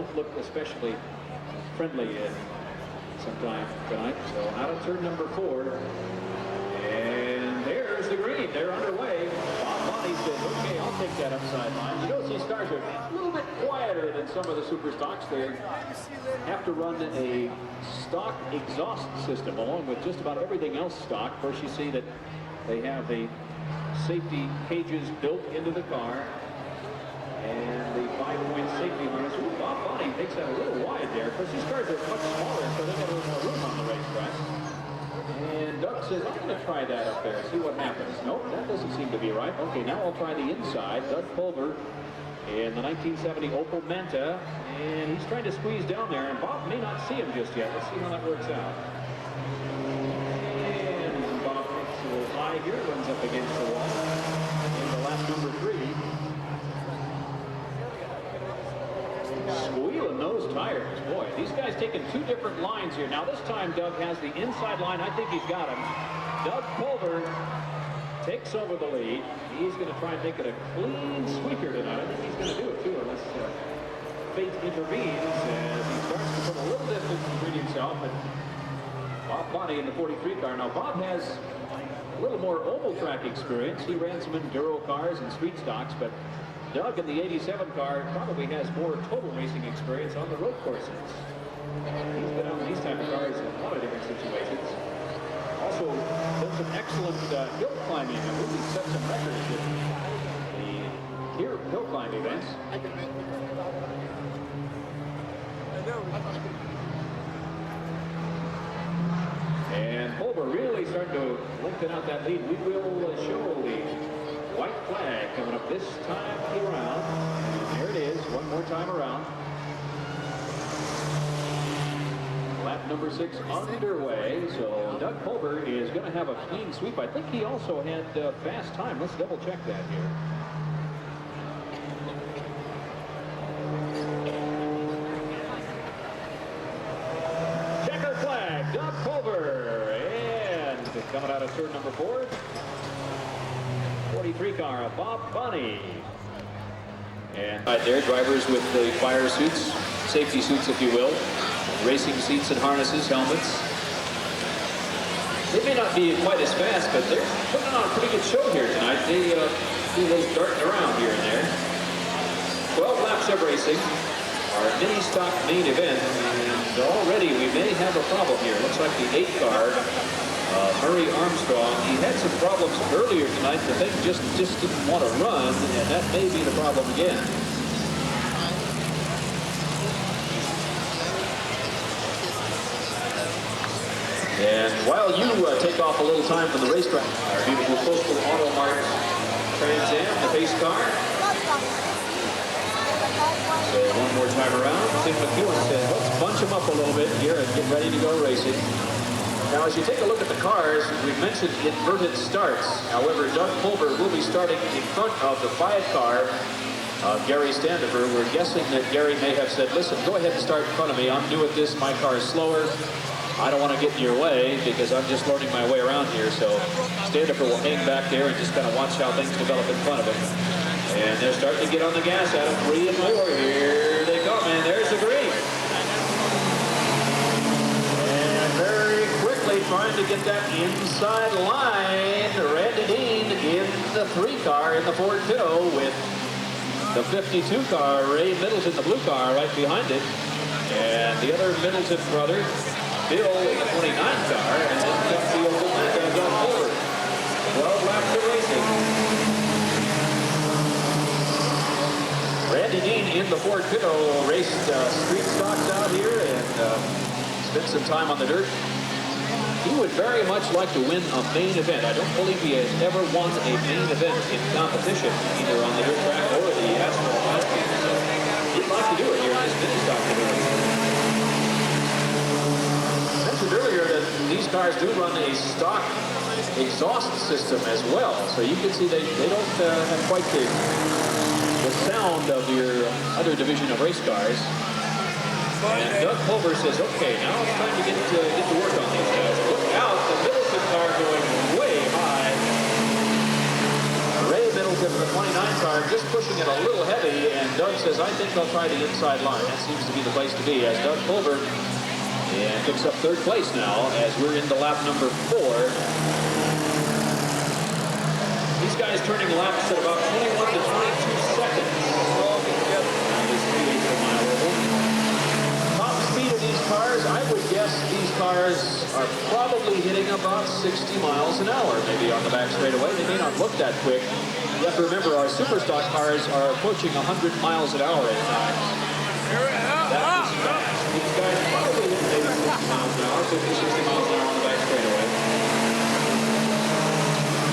don't look especially friendly sometime tonight. So out of turn number 4. And there's the green. They're underway. Bob Bonnie says, okay, I'll take that upside line. You notice these cars are a little bit quieter than some of the super stocks. They have to run a stock exhaust system along with just about everything else stock. First, you see that they have the safety cages built into the car and the 5-point safety harness. Ooh, Bob Bonnie takes that a little wide there because these cars are much smaller, so they got a little more room on the racetrack. And Doug says, I'm going to try that up there, see what happens. Nope, that doesn't seem to be right. Okay, now I'll try the inside. Doug Pulver in the 1970 Opel Manta, and he's trying to squeeze down there, and Bob may not see him just yet. Let's see how that works out. And Bob takes a little high here, runs up against the wall into lap number 3. Squealing those tires. Boy, these guys taking 2 different lines here. Now this time Doug has the inside line. I think he's got him. Doug Pulver takes over the lead. He's going to try and make it a clean sweep here tonight. I think he's going to do it too, unless fate intervenes as he starts to put a little distance between himself and Bob Bonnie in the 43 car. Now Bob has a little more oval track experience. He ran some enduro cars and street stocks, but Doug in the 87 car probably has more total racing experience on the road courses. He's been on these type of cars in a lot of different situations. Also, done some excellent hill climbing. I believe he set some records in the hill climb events. And Pulver really starting to lengthen out that lead. We will show the white flag coming up this time around. And there it is, one more time around. Lap number 6 underway. So Doug Pulver is going to have a clean sweep. I think he also had fast time. Let's double check that here. Checker flag, Doug Pulver. And coming out of turn number 4. 43 car of Bob Bonnie. And right there, drivers with the fire suits, safety suits if you will, racing seats and harnesses, helmets. They may not be quite as fast, but they're putting on a pretty good show here tonight. They do those darting around here and there. 12 laps of racing, our mini stock main event, and already we may have a problem here. Looks like the 8 car, Murray Armstrong, he had some problems earlier tonight. The thing just didn't want to run, and that may be the problem again. And while you take off a little time from the racetrack, our beautiful Coastal Auto Mart Trans Am, the pace car. So one more time around, Tim McEwen says, let's bunch them up a little bit here and get ready to go racing. Now, as you take a look at the cars, we've mentioned inverted starts. However, Doug Pulver will be starting in front of the 5 car of Gary Standifer. We're guessing that Gary may have said, listen, go ahead and start in front of me. I'm new at this. My car is slower. I don't want to get in your way because I'm just learning my way around here. So Standifer will hang back there and just kind of watch how things develop in front of him. And they're starting to get on the gas at him. 3 and 4. Here they come, and there's the green. Trying to get that inside line. Randy Dean in the 3 car in the Ford Pinto with the 52 car, Ray Middleton, the blue car, right behind it. And the other Middleton brother, Bill, in the 29 car. And then comes the Opel Manta Doug Pulver. 12 laps of racing. Randy Dean in the Ford Pinto raced street stocks out here and spent some time on the dirt. He would very much like to win a main event. I don't believe he has ever won a main event in competition, either on the dirt track or the asphalt. So he'd like to do it here in this mini stock event. I mentioned earlier that these cars do run a stock exhaust system as well. So you can see they don't have quite the sound of your other division of race cars. And Doug Pulver says, okay, now it's time to get to work on these guys. Look out, the Middleton car going way high. Ray Middleton of the 29 car just pushing it a little heavy, and Doug says, I think they'll try the inside line. That seems to be the place to be, as Doug Pulver picks up third place now as we're into lap number 4. These guys turning laps at about 21 to 22 seconds. Top speed of these cars, I would guess these cars are probably hitting about 60 miles an hour, maybe on the back straightaway. They may not look that quick. You have to remember, our Superstock cars are approaching 100 miles an hour at times. That is fast. These guys probably hit maybe 60 miles an hour, 50, 60 miles an hour on the back straightaway.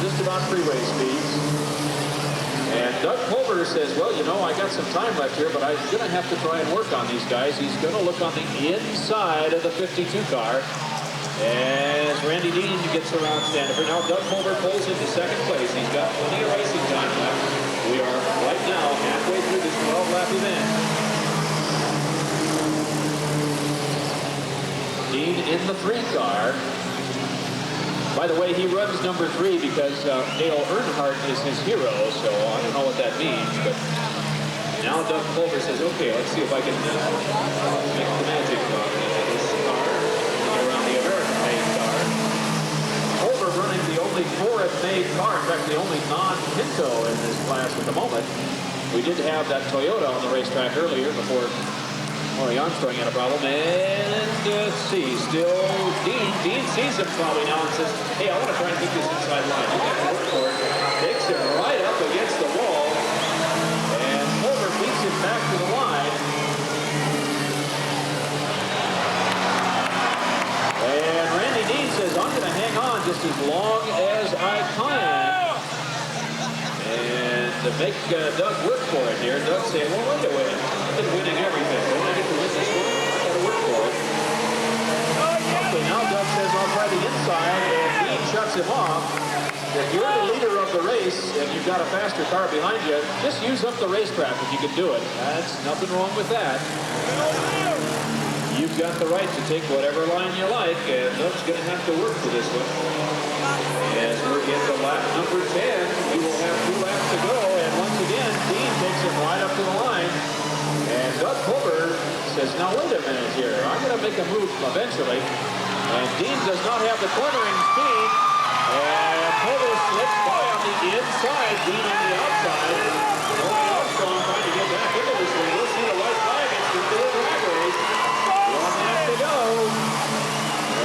Just about freeway speeds. And Doug Pulver says, well, you know, I got some time left here, but I'm going to have to try and work on these guys. He's going to look on the inside of the 52 car as Randy Dean gets around Standiford. Now Doug Pulver pulls into second place. He's got plenty of racing time left. We are right now halfway through this 12-lap event. Dean in the 3 car. By the way, he runs number 3 because Dale Earnhardt is his hero, so I don't know what that means. But now Doug Pulver says, okay, let's see if I can make the magic of this car around the American-made car. Pulver running the only foreign-made car, in fact, the only non-Pinto in this class at the moment. We did have that Toyota on the racetrack earlier before Maury Armstrong had a problem, and see, still Dean sees him probably now and says, hey, I want to try and keep this inside line. You got to work for it. Takes him right up against the wall, and Pulver beats him back to the line. And Randy Dean says, I'm going to hang on just as long as I can. And to make Doug work for it here, Doug saying, well, wait a minute. I've been winning everything. When I get to win this one, I've got to work for it. Okay, now Doug says, I'll try the inside, and Dean shuts him off. If you're the leader of the race and you've got a faster car behind you, just use up the racetrack if you can do it. That's nothing wrong with that. You've got the right to take whatever line you like, and Doug's going to have to work for this one. As we're into lap number 10, we will have 2 laps to go, and once again, Dean takes him right up to the line. And Doug Pulver says, now wait a minute here, I'm going to make a move eventually. And Dean does not have the cornering speed, and Pulver slips by on the inside, Dean on the outside. Maury Armstrong trying to get back into this one. We'll see the white flag. It's the field drag race. 1 lap to go.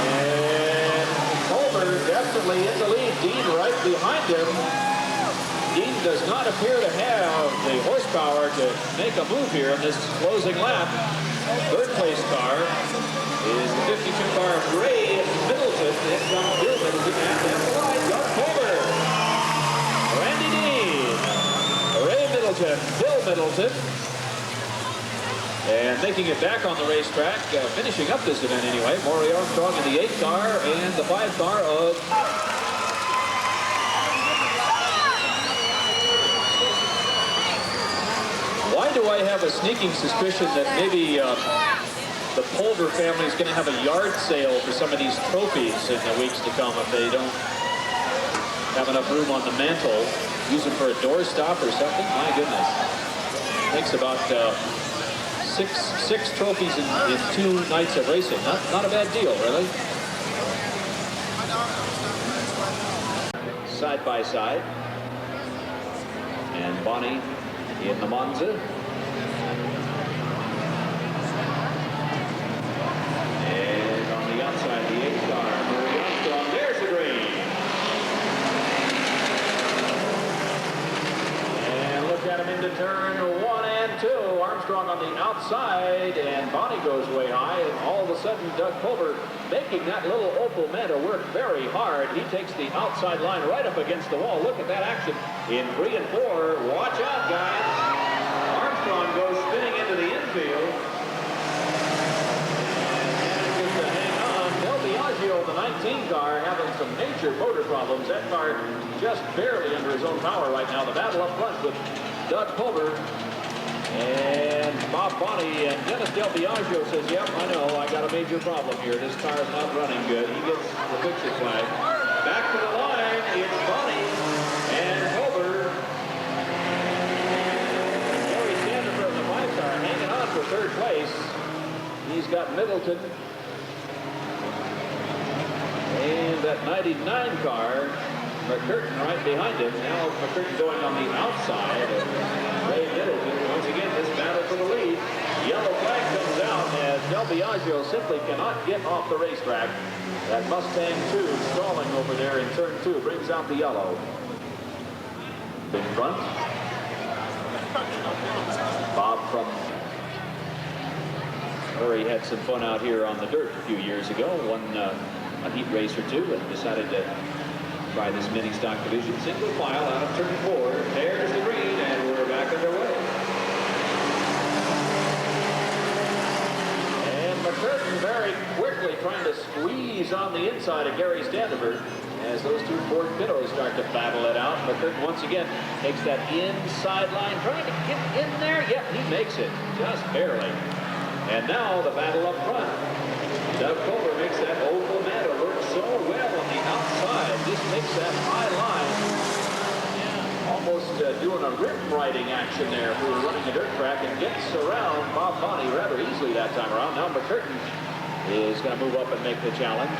And Pulver definitely in the lead. Dean right behind him. Dean does not appear to have the horsepower to make a move here in this closing lap. Third place car is the 52 car of Ray Middleton. It comes Bill Middleton at the line. Doug Pulver, Randy Dean, Ray Middleton, Bill Middleton. And making it back on the racetrack, finishing up this event anyway, Maury Armstrong in the 8 car and the 5 car of Why do I have a sneaking suspicion that maybe the Pulver family is going to have a yard sale for some of these trophies in the weeks to come if they don't have enough room on the mantle? Use them for a doorstop or something? My goodness. Takes about six trophies in 2 nights of racing. Not a bad deal, really. Side by side. And Bonnie in the Monza. And on the outside, the 8 car, Maury Armstrong. There's the green. And look at him into turn 1 and 2. Armstrong on the outside, and Bonnie goes way high, and all of a sudden, Doug Pulver making that little Opel Manta work very hard. He takes the outside line right up against the wall. Look at that action in 3 and 4. Watch out, guys. Armstrong goes spinning into the infield. And just to hang on, Del Biagio, the 19 car, having some major motor problems. That car just barely under his own power right now. The battle up front with Doug Pulver and Bob Bonnie, and Dennis Del Biagio says, yep, I know, I got a major problem here. This car is not running good. He gets the fix-it flag. Back to the line, it's Bonnie and Pulver. third place. He's got Middleton. And that 99 car, McCurtain right behind him. Now McCurtain going on the outside of Ray Middleton. Once again, this battle for the lead. Yellow flag comes out as Del Biagio simply cannot get off the racetrack. That Mustang 2 stalling over there in turn 2 brings out the yellow. In front. Bob from Murray had some fun out here on the dirt a few years ago. Won a heat race or two and decided to try this mini stock division. Single file out of turn 4. There's the green, and we're back underway. And McCurtain very quickly trying to squeeze on the inside of Gary Standiford as those two Ford Pintos start to battle it out. McCurtain once again takes that inside line, trying to get in there. Yep, he makes it, just barely. And now the battle up front. Doug Kohler makes that oval matter work so well on the outside. Just makes that high line. Yeah, almost doing a rim riding action there if we were running a dirt track, and gets around Bob Bonney rather easily that time around. Now McCurtain is going to move up and make the challenge.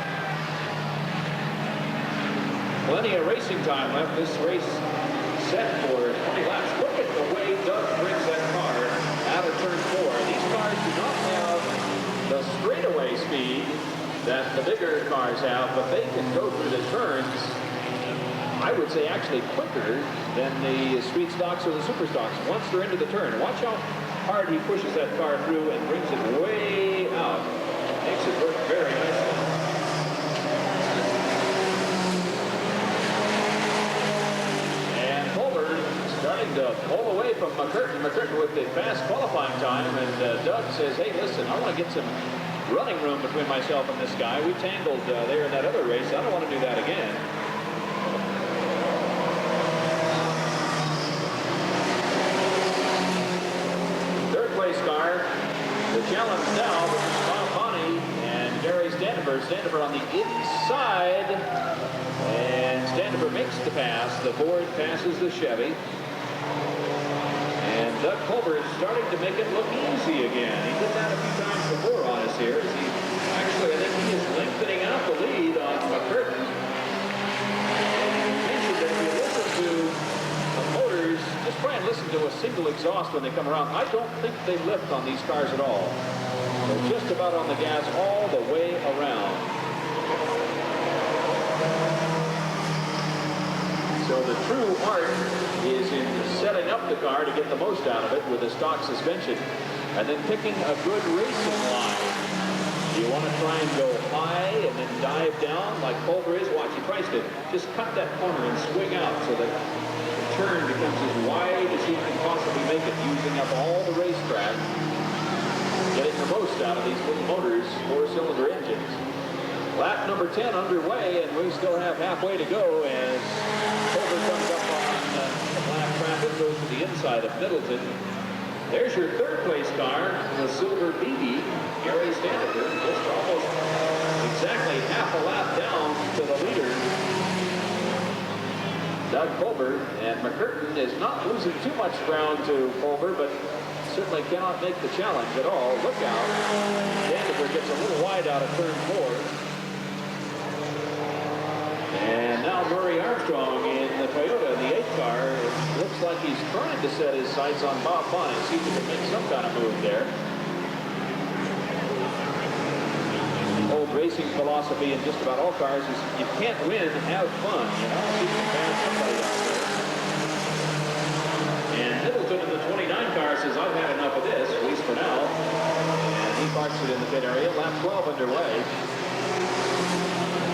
Plenty of racing time left. This race set for 20 laps. Look at the way Doug brings that car out of turn 4. These cars do not have the straightaway speed that the bigger cars have, but they can go through the turns, I would say actually quicker than the street stocks or the super stocks once they're into the turn. Watch how hard he pushes that car through and brings it way out. Makes it work very nicely. Starting to pull away from McCurtain. McCurtain with the fast qualifying time, and Doug says, hey, listen, I want to get some running room between myself and this guy. We tangled there in that other race. I don't want to do that again. Third place car. The challenge now between Bob Bonney and Gary Standiford. Standiford on the inside, and Standiford makes the pass. The Ford passes the Chevy. And Doug Colbert is starting to make it look easy again. He did that a few times before on us here. Actually, I think he is lengthening out the lead on McCurtain. And you mentioned that if you listen to the motors, just try and listen to a single exhaust when they come around. I don't think they lift on these cars at all. They're just about on the gas all the way around. So the true art is in setting up the car to get the most out of it with a stock suspension, and then picking a good racing line. You want to try and go high and then dive down like Culver is. Watch, he tries to just cut that corner and swing out so that the turn becomes as wide as he can possibly make it, using up all the racetrack, getting the most out of these little motors, 4-cylinder engines. Lap number 10 underway, and we still have halfway to go as Culver comes up on the lap traffic, goes to the inside of Middleton. There's your third place car, the silver BB, Gary Standiford, just almost exactly half a lap down to the leader, Doug Culver. And McCurtain is not losing too much ground to Culver, but certainly cannot make the challenge at all. Look out. Standiford gets a little wide out of turn 4. And now Murray Armstrong in the Toyota, the 8 car. It looks like he's trying to set his sights on Bob Bonney, see if he can make some kind of move there. Old racing philosophy in just about all cars is you can't win, have fun. You know, see if you can pass somebody out there. And Middleton in the 29 car says, I've had enough of this, at least for now. And he parks it in the pit area. Lap 12 underway.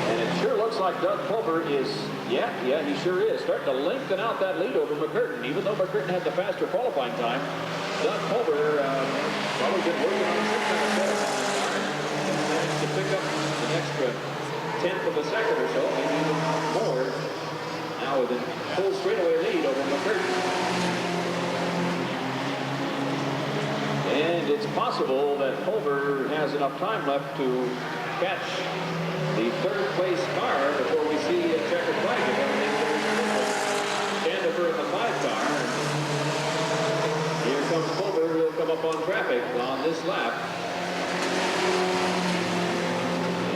And it sure looks like Doug Culver is, yeah, he sure is, starting to lengthen out that lead over McCurtain. Even though McCurtain had the faster qualifying time, Doug Culver probably been working on some kind of setup on this car and managed to pick up an extra tenth of a second or so, maybe even more, now with a full straightaway lead over McCurtain. And it's possible that Culver has enough time left to catch the third place car before we see a checkered flag. If everything goes smoothly. Standiford in the 5 car. Here comes Culver. He'll come up on traffic on this lap.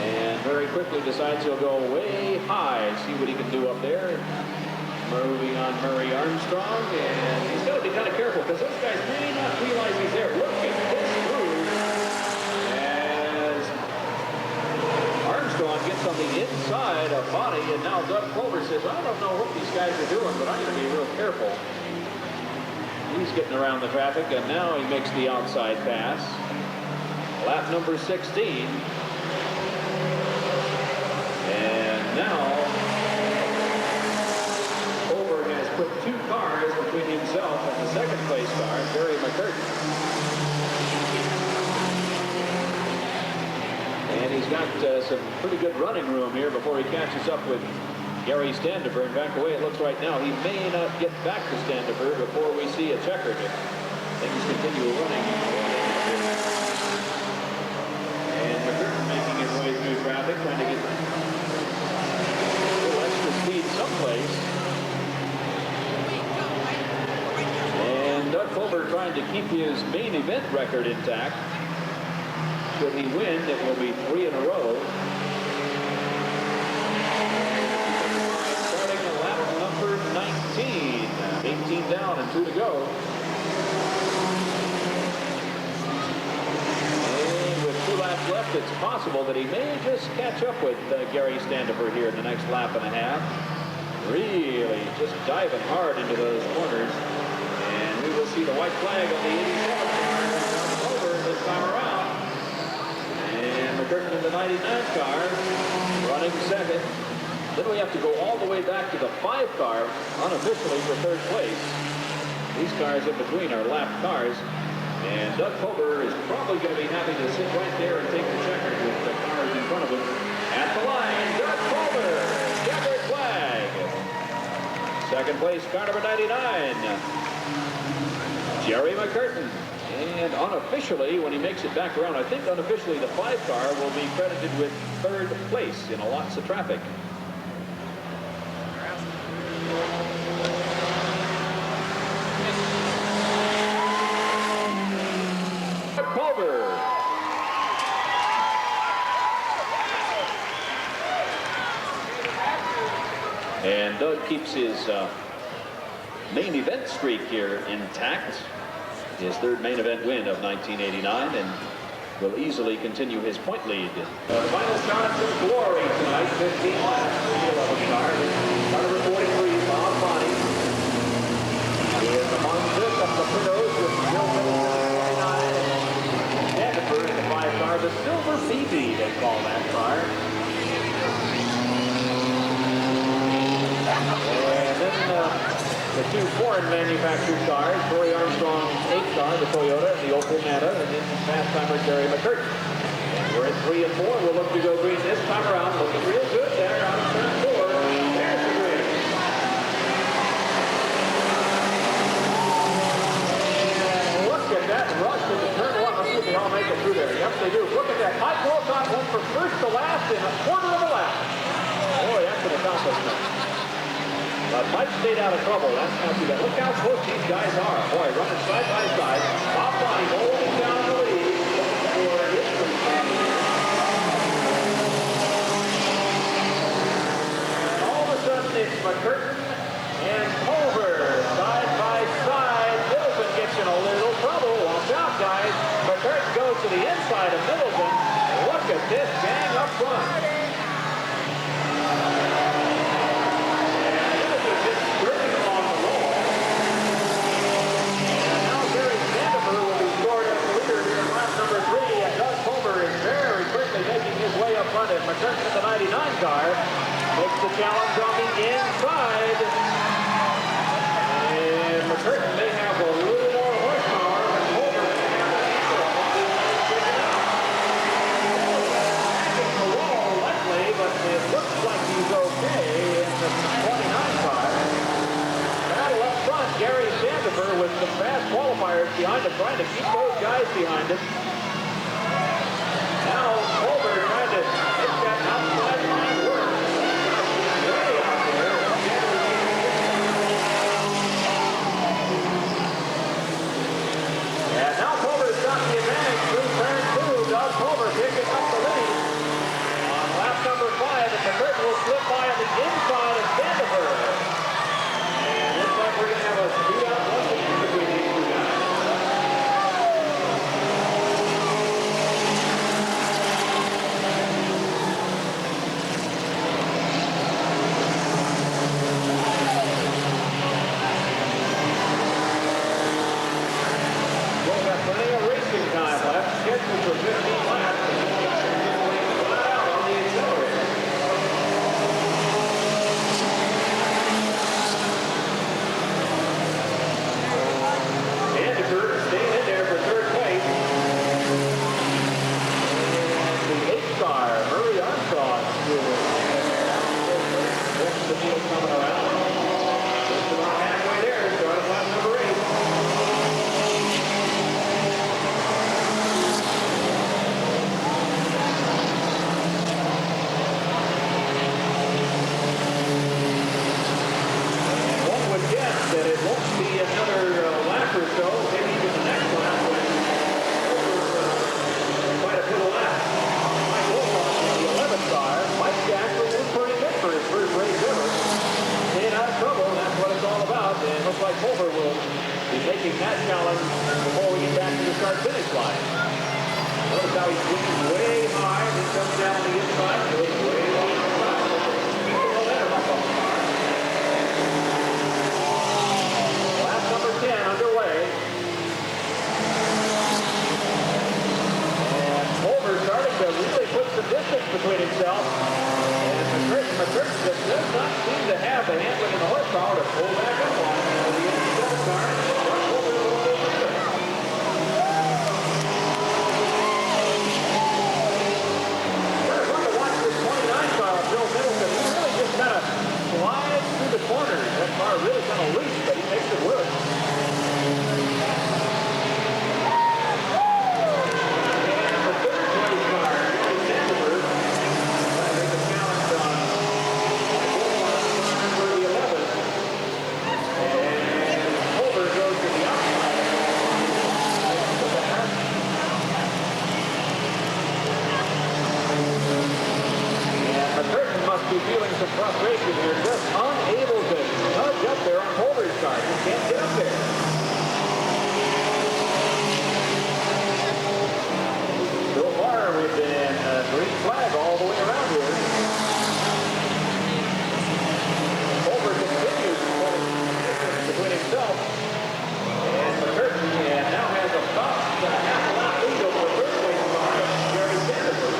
And very quickly decides he'll go way high. See what he can do up there. Moving on Murray Armstrong. And he's got to be kind of careful because those guys may not realize he's there. Look at this move as Armstrong gets on the inside of Bonnie. And now Doug Clover says, I don't know what these guys are doing, but I'm going to be real careful. He's getting around the traffic, and now he makes the outside pass. Lap number 16. And now Over has put 2 cars between himself and the second place car, Gary McCurtain. And he's got some pretty good running room here before he catches up with Gary Standifer. In fact, the way it looks right now, he may not get back to Standifer before we see a checkered if things continue running. And McCurtain making his way through traffic, trying to get a little extra speed someplace. And Doug Fulber trying to keep his main event record intact. Should he win, it will be 3 in a row. Starting at lap number 19. 18 down and 2 to go. And with 2 laps left, it's possible that he may just catch up with Gary Standifer here in the next lap and a half. Really just diving hard into those corners. And we will see the white flag on the 87 car over this time around. And McCurtain in the 99 car running second. Then we have to go all the way back to the 5 car unofficially for 3rd place. These cars in between are lap cars. And Doug Fulber is probably going to be happy to sit right there and take the checker with the cars in front of him. At the line, Doug Fulber, checkered flag. 2nd place, car number 99, Jerry McCurtain. And unofficially, when he makes it back around, I think unofficially the 5 car will be credited with 3rd place in lots of traffic. Culver. And Doug keeps his main event streak here intact. His 3rd main event win of 1989, and will easily continue his point lead. Final shots of glory tonight, 15 laps for the 11 car. Car number 43, Bob Bonnie. Is among this up the Pinos with Bill Middleton in 29. Standifer in the 5 car, the Silver BB, they call that car. And then the 2 foreign manufactured cars, Corey Armstrong's 8 car, the Toyota, and the Opel Meta, and then fast timer Gary McCurtain. We're at 3 and 4. We'll look to go green this time around. Looking real good there on turn 4. There's the green. And look at that rush into turn 1. Let's see if they all make it through there. Yes, they do. Look at that. Mike Wolcott went from first to last in a quarter of a lap. Boy, that's an accomplishment. But Mike stayed out of trouble. That's not too bad. Look how close these guys are. Boy, running side by side. Bob Bonnie holding down the lead. And all of a sudden, it's McCurtain and Culver side by side. Middleton gets in a little trouble. Watch out, guys. McCurtain goes to the inside of Middleton. Look at this gang up front. And McCurtain in the 99 car makes the challenge on the inside. And McCurtain may have a little more horsepower than Culver may have the wall lightly, but it looks like he's okay in the 29 car. Battle up front, Gary Standifer with some fast qualifiers behind him, trying to keep those guys behind him. Now Culver trying to hit that outside line work. Way Now he swings way high, then comes down the inside, goes way long outside. Keep the momentum up on the car. Lap number 10 underway. And Culver starting to really put some distance between himself and McCurtain just does not seem to have the handling and the horsepower to pull back up on the 87 car. Slides through the corners. That car really kind of loose, but he makes it work. And the third place car, Gary Sandberg, trying to make a challenge on number 11. And Culver goes to the outside. And McCurtain must be feeling some frustration here, just unable to nudge up there on Culver's car. He can't get up there. So far, we've been green flag all the way around here. Culver continues to pull distance between himself and McCurtain, and now has about a half a lap lead over the third place car, Gary Sandberg.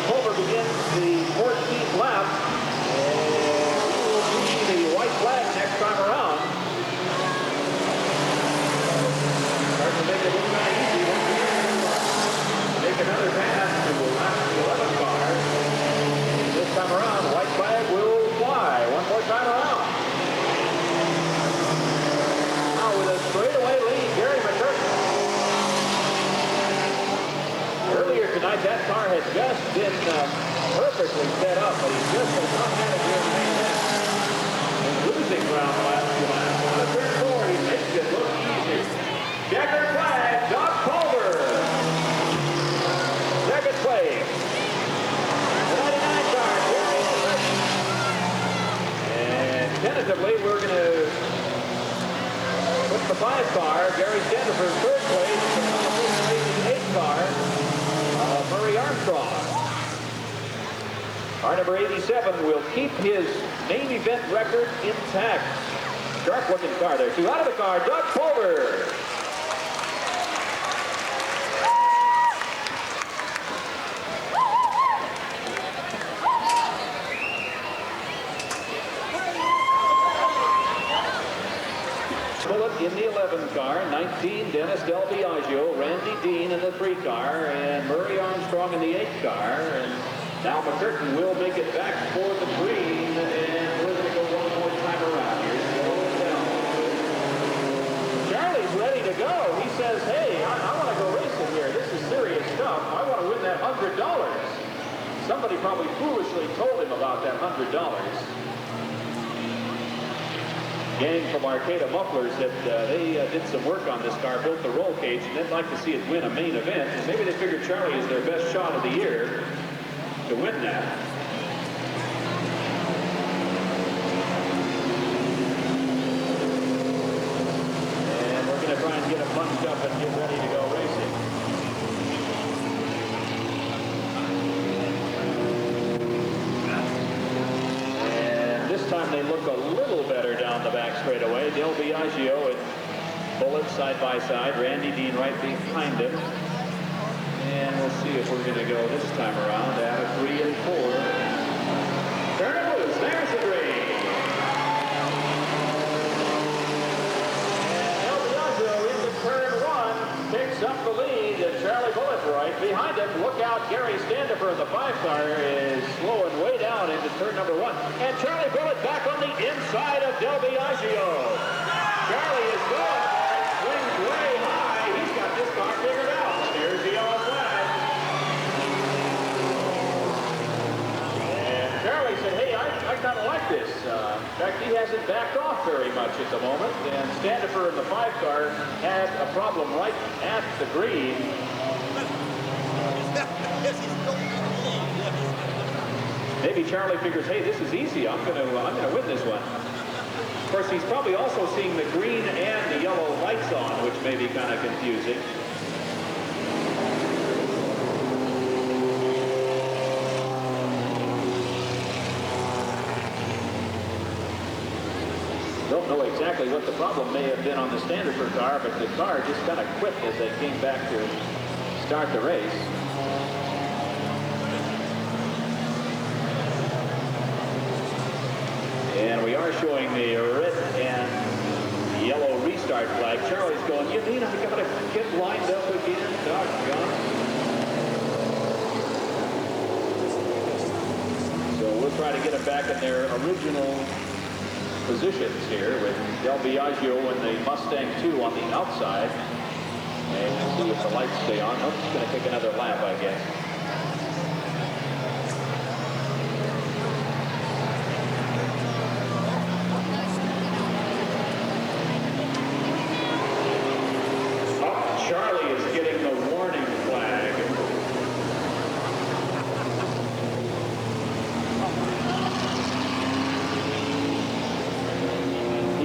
Culver begins the 14th lap, and we will see the white flag next time around. Starting to make it look kind of easy. Make another pass to the lap 11 car. This time around, white flag will fly one more time around. Now with a straightaway lead, Gary McCurtain. Earlier tonight, that car had just been perfectly set up, but he just has not had it here in the main event. And losing ground the last few laps. On the turn 4, he makes it look easy. Checkered flag, Doc Culver. Second place. The 99 car, Gary McCurtain. And tentatively, we're going to put the 5 car, Gary Sandberg, third place, and the 8 car. Murray Armstrong. Car number 87 will keep his main event record intact. Sharp looking car there. 2 out of the car, Doug Culver. In the 11 car, 19, Dennis Del Biagio, Randy Dean in the 3 car, and Murray Armstrong in the 8 car. And now McCurtain will make it back for the green, and we're going to go one more time around here. Charlie's ready to go. He says, hey, I want to go racing here. This is serious stuff. I want to win that $100. Somebody probably foolishly told him about that $100. Gang from Arcata Mufflers that they did some work on this car, built the roll cage, and they'd like to see it win a main event. And maybe they figured Charlie is their best shot of the year to win that. And we're going to try and get him bunched up and get ready to go racing. This time they look a little better down the back straightaway. Del Biagio and Bullitt side by side. Randy Dean right behind him. And we'll see if we're going to go this time around out of 3 and 4. Turn it loose. There's the green. And Del Biagio into turn 1 picks up the lead. And Charlie Bullitt right behind him. Look out, Gary Standifer in the 5 car is slowing way down into turn number 1. And Charlie Bullitt back on the inside of Del Biagio. Charlie is going. Swings way high. He's got this car figured out. There's the yellow flag. And Charlie said, hey, I kind of like this. In fact, he hasn't backed off very much at the moment. And Standifer in the 5 car had a problem right at the green. Maybe Charlie figures, hey, this is easy. I'm gonna win this one. Of course, he's probably also seeing the green and the yellow lights on, which may be kind of confusing. Don't know exactly what the problem may have been on the Standifer car, but the car just kind of quit as they came back to start the race. And we are showing the red and yellow restart flag. Charlie's going, you mean I gotta get lined up again? Doggone. So we'll try to get them back in their original positions here with Del Biagio and the Mustang 2 on the outside. And we'll see if the lights stay on. Nope, it's going to take another lap, I guess. Oh, Charlie is getting the warning flag.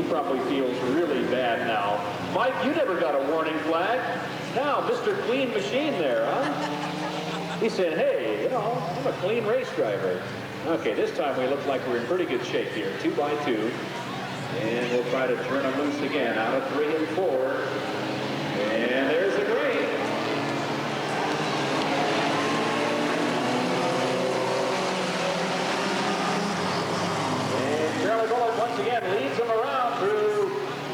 Probably feels really bad now. Mike, you never got a warning flag. Now, Mr. Clean Machine there, huh? He said, hey, you know, I'm a clean race driver. Okay, this time we look like we're in pretty good shape here. 2 by 2. And we'll try to turn them loose again out of 3 and 4. And there's the green. And Charlie Bullock once again leads them around through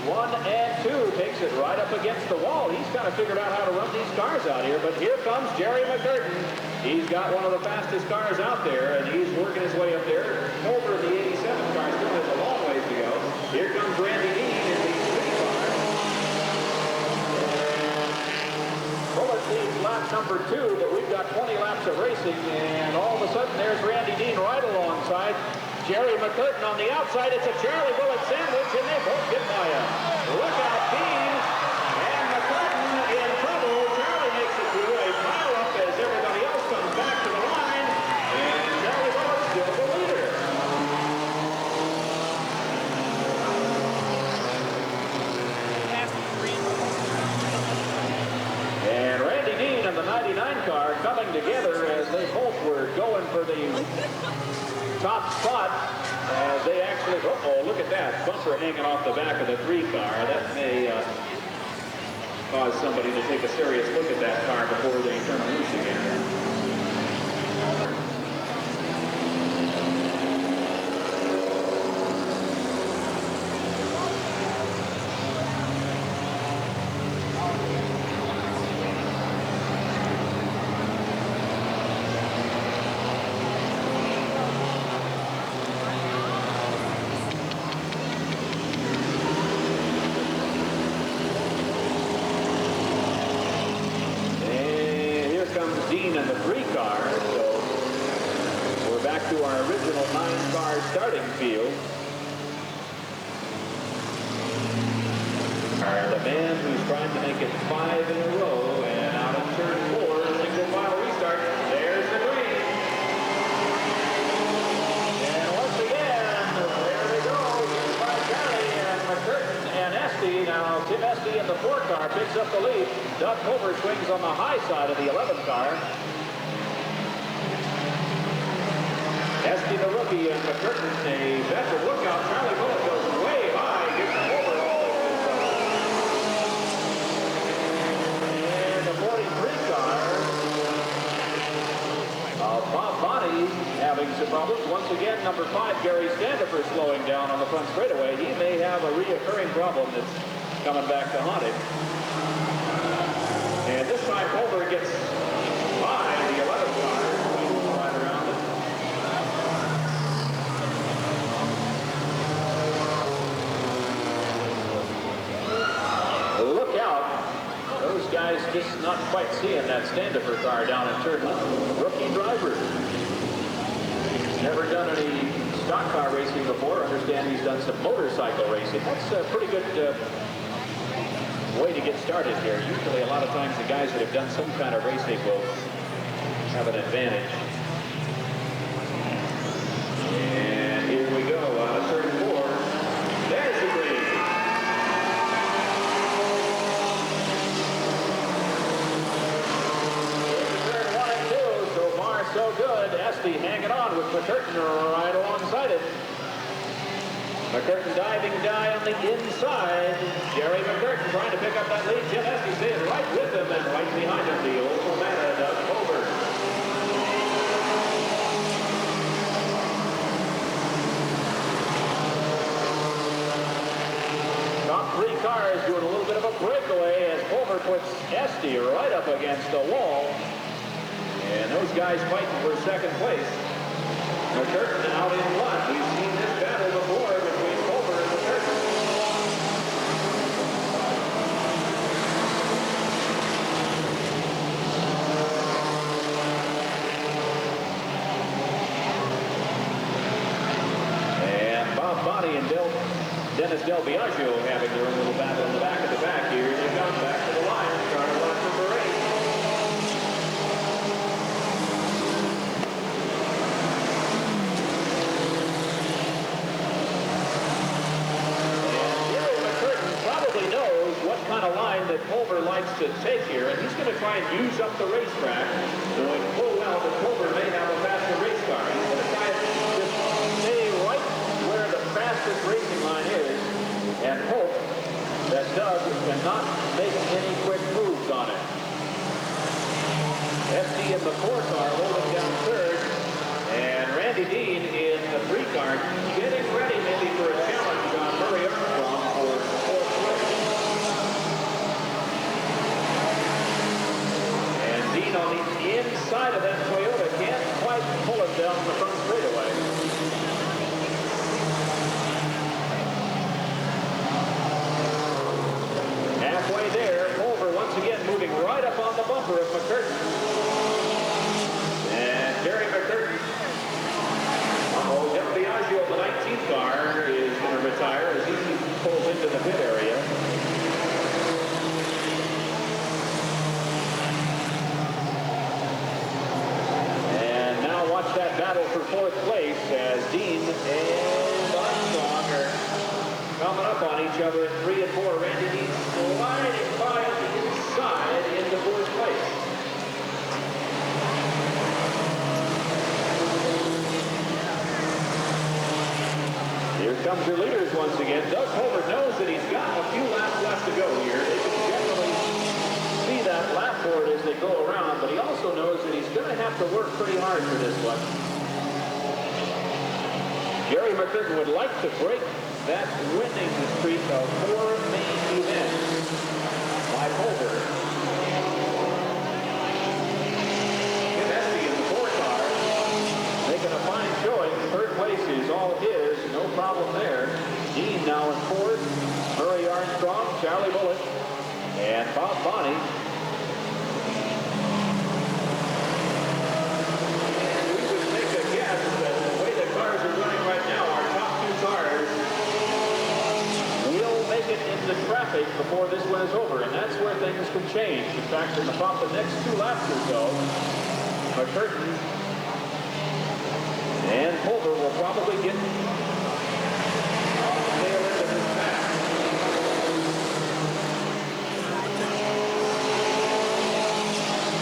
1 and 2, takes it right up against the wall. He's kind of figured out how to run these cars out here, but here comes Jerry McCurtain. He's got one of the fastest cars out there, and he's working his way up there. Over the 87 car still has a long ways to go. Here comes Randy Dean in the 3 car. Bullock leads lap number 2, but we've got 20 laps of racing, and all of a sudden there's Randy Dean right alongside Jerry McCurtain on the outside. It's a Charlie Bullock sandwich, and they both get by him. Look out, Dean and McCurtain in trouble. Charlie makes it through a pile-up as everybody else comes back to the line, and Charlie Bullock still the leader. And Randy Dean and the 99 car coming together as they both were going for the top spot as they actually, uh-oh, look at that bumper hanging off the back of the 3 car. That may cause somebody to take a serious look at that car before they turn them loose again. Dean in the 3 car, so we're back to our original 9-car starting field. The man who's trying to make it 5 in a row, and out of turn 4, single file restart. There's the green. And once again, there they go. Here's by Charlie and McCurtain and Esty. Now Tim Esty in the 4 car picks up the lead. Doug Hover swings on the high side of the 11 car. Esty the rookie and McCurtain a veteran. Look out, Charlie Bullock goes way high, gets over all of his and the 43 car Bob Bonney having some problems. Once again, number 5, Gary Standifer slowing down on the front straightaway. He may have a reoccurring problem that's coming back to haunt him. And this time Hover gets by the 11 car, right around it. Look out. Those guys just not quite seeing that Standifer car down in turn 1. Rookie driver. Never done any stock car racing before. I understand he's done some motorcycle racing. That's a pretty good way to get started here. Usually a lot of times the guys that have done some kind of racing will have an advantage. And here we go out of turn 4. There's the green. Turn 1 and 2. So far so good. Esty hanging on with McCurtain right alongside it. McCurtain diving die on the inside. Jerry McCurtain trying to pick up that lead. Jim Esty stays right with him and right behind him. The old Savannah Doug Culver. Top 3 cars doing a little bit of a breakaway as Culver puts Esty right up against the wall. And those guys fighting for second place. McCurtain out in front. We've seen this battle before between Culver and McCurtain. And Bob Bonney and Dennis Del Biagio having their own little battle in the back of the back. Here they come back to the line. Starting lap number 8. That Culver likes to take here, and he's going to try and use up the racetrack, knowing full well that Culver may have a faster race car. He's going to try and just stay right where the fastest racing line is and hope that Doug cannot make any quick moves on it. Esty in the 4 car holding down 3rd, and Randy Dean in the 3 car getting ready maybe for a challenge on Murray Armstrong for 4th place. On the inside of that Toyota can't quite pull it down the front straightaway. Halfway there, Culver once again moving right up on the bumper of McCurtain. And Jerry McCurtain, Del Biagio of the 19th car is going to retire as he pulls into the pit area. Watch that battle for 4th place as Dean and Armstrong are coming up on each other at 3 and 4. Randy Dean sliding by on the inside into 4th place. Here comes your leaders once again. Doug Culver knows that he's got a few laps left to go here. They can generally see that lap board as they go around, but he also knows that he's going to have to work pretty hard for this one. Jerry McCurtain would like to break that winning streak of 4 main events by Culver. Jim Esty in the 4 car making a fine showing. 3rd place is all his, no problem there. Dean now in 4th, Murray Armstrong, Charlie Bullock, and Bob Bonney. The traffic before this one is over, and that's where things can change. In fact, in about the next 2 laps or so, McCurtain and Culver will probably get on the tail end of this match.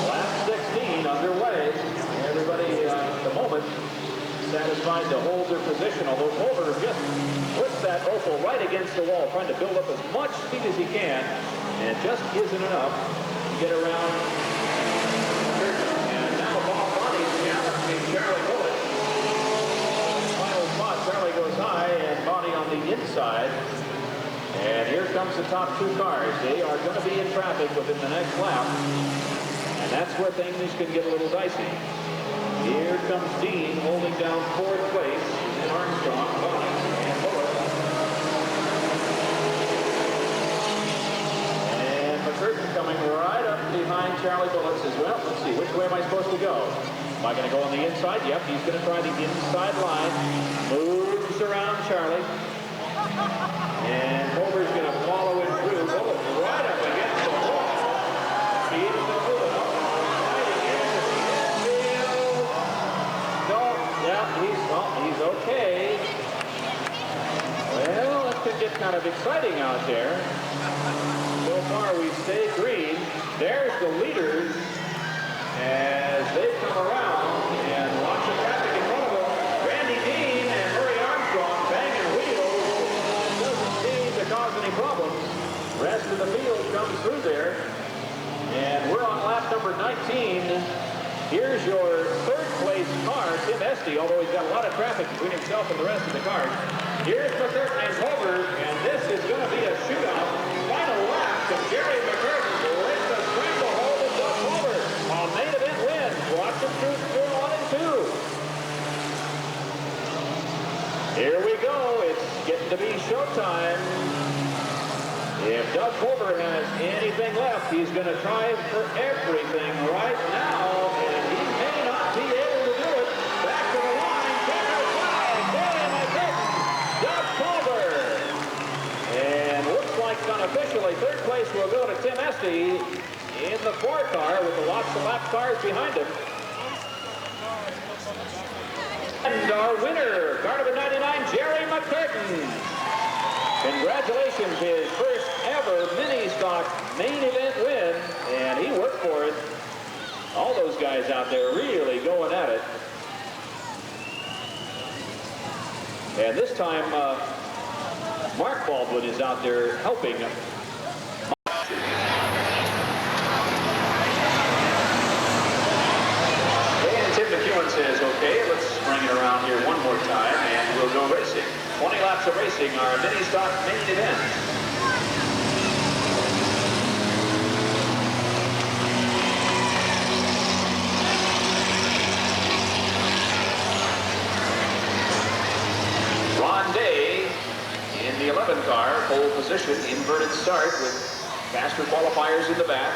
Lap 16 underway. Everybody at the moment satisfied to hold their position, although Culver just puts that Opel right against the wall, trying to build up as much speed as he can, and it just isn't enough to get around. And now Bob Bonney challenging Charlie Bullock. Final spot, Charlie goes high, and Bonney on the inside. And here comes the top 2 cars. They are going to be in traffic within the next lap, and that's where things can get a little dicey. Here comes Dean holding down 4th place, and Armstrong, Bonney, and Bullock. And McCurtain coming right up behind Charlie Bullock as well. Let's see, which way am I supposed to go? Am I going to go on the inside? Yep, he's going to try the inside line. Moves around Charlie. And Holber's going to follow it through. Oh, right up against the wall. He's going to move it up. Right against the infield. No, yeah, he's okay. Well, that could get kind of exciting out there. So far, we stay green. There's the leaders as they come around, and lots of traffic in front of them. Randy Dean and Murray Armstrong banging wheels. Doesn't seem to cause any problems. Rest of the field comes through there. And we're on lap number 19. Here's your third place car, Tim Esty, although he's got a lot of traffic between himself and the rest of the cars. Here's McCurtain and Holbert, and this is going to be a shootout. Final lap to Jerry McCurtain with the stranglehold of Doug Holbert. On main event win. Watch him through 1 and 2. Here we go. It's getting to be showtime. If Doug Holbert has anything left, he's going to try for everything right now, and he may not be able to do it. Back to the line. Checker flag. Jerry McCurtain. Doug Holbert. And looks like unofficially, third place will go to Tim Esty in the 4 car with the lots of lap cars behind him. And our winner, car number 99, Jerry McCurtain. Congratulations, his first ever mini stock main event win, and he worked for it. All those guys out there really going at it. And this time, Mark Baldwin is out there helping. And Tim McEwen says, okay, let's bring it around here one more time, and we'll go racing. 20 laps of racing, our mini stock main event. Ron Day in the 11 car, pole position, inverted start with faster qualifiers in the back.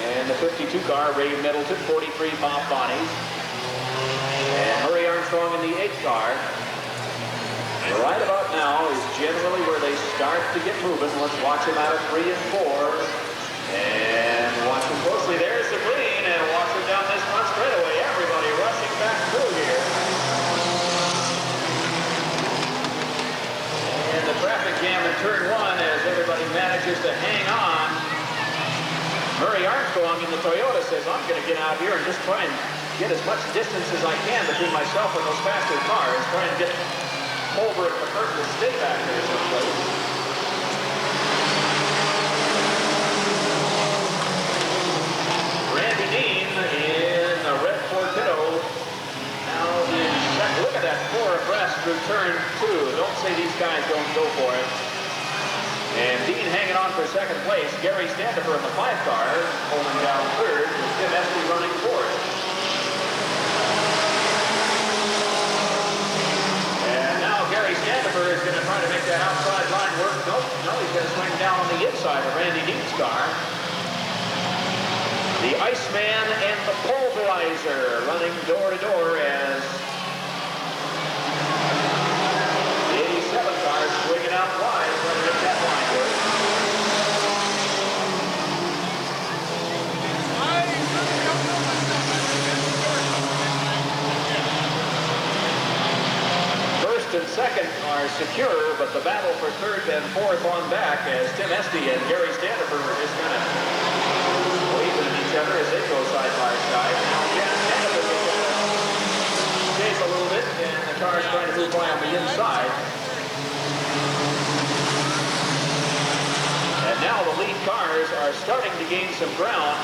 And the 52 car, Ray Middleton, 43 Bob Bonney. And Murray Armstrong in the 8 car. Right about now is generally where they start to get moving. Let's watch them out of 3 and 4. And watch them closely. There's the green, and watch them down this front straightaway. Everybody rushing back through here. And the traffic jam in turn 1 as everybody manages to hang on. Murray Armstrong in the Toyota says, I'm going to get out here and just try and get as much distance as I can between myself and those faster cars. Try and get over at McCurtain to stay back there someplace. Randy Dean in the red Fortito. Now in second. Look at that 4 abreast through turn 2. Don't say these guys don't go for it. And Dean hanging on for second place. Gary Standifer in the 5 car holding down third. With Tim Esty running fourth. Standifer is going to try to make that outside line work. Nope, no, he's going to swing down on the inside of Randy Dean's car. The Iceman and the Pulverizer running door to door as the 87 car is swinging out wide, trying to make that line work. And second are secure, but the battle for third and fourth on back as Tim Esty and Gary Standifer are just kind of waving at each other as they go side by side. Now again, Standifer will chase a little bit, and the car is trying to move by on the inside. And now the lead cars are starting to gain some ground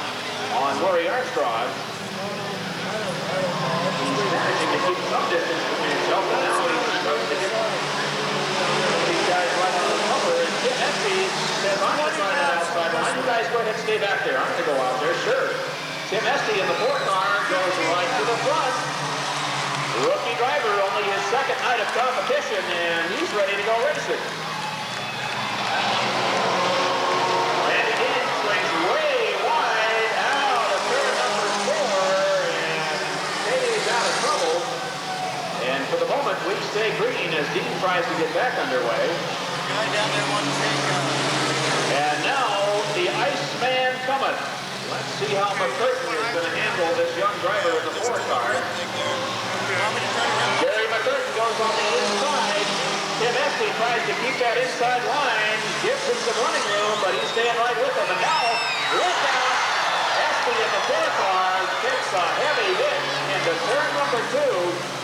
on Murray Armstrong. He's managing to keep some distance between himself, and now he's starting to get these guys right on the cover. And Tim Esty says, I'm going to try that outside line. You guys go ahead and stay back there. I'm going to go out there, sure. Tim Esty in the 4 car goes right to the front. Rookie driver, only his second night of competition, and he's ready to go racing. Randy Dean swings way wide out of turn number 4, and tries to get back underway. Guy down there wants to take And now the Iceman coming. Let's see how McCurtain is going to handle this young driver in the 4 car. Jerry McCurtain goes on the inside. Tim Esty tries to keep that inside line. Gives him some running room, but he's staying right with him. And now, look out. Esty in the 4 car takes a heavy hit into turn number 2.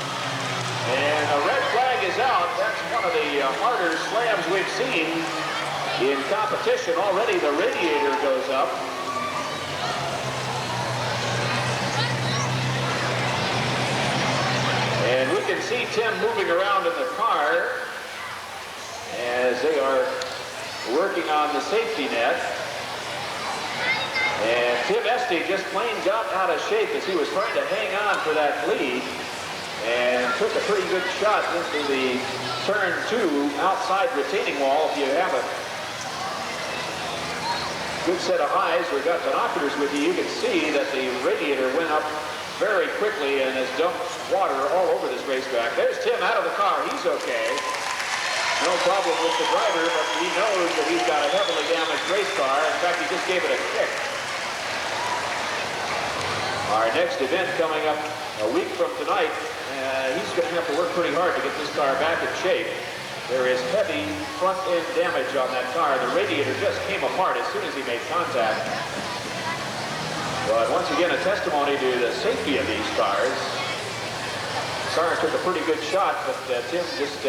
And a red flag is out. That's one of the harder slams we've seen in competition. Already the radiator goes up. And we can see Tim moving around in the car as they are working on the safety net. And Tim Esty just plain got out of shape as he was trying to hang on for that lead and took a pretty good shot into the turn 2 outside retaining wall. If you have a good set of eyes, we've got binoculars with you, you can see that the radiator went up very quickly and has dumped water all over this racetrack. There's Tim out of the car. He's okay. No problem with the driver, but he knows that he's got a heavily damaged race car. In fact, he just gave it a kick. Our next event coming up a week from tonight, he's going to have to work pretty hard to get this car back in shape. There is heavy front-end damage on that car. The radiator just came apart as soon as he made contact. But once again, a testimony to the safety of these cars. Car took a pretty good shot, but Tim just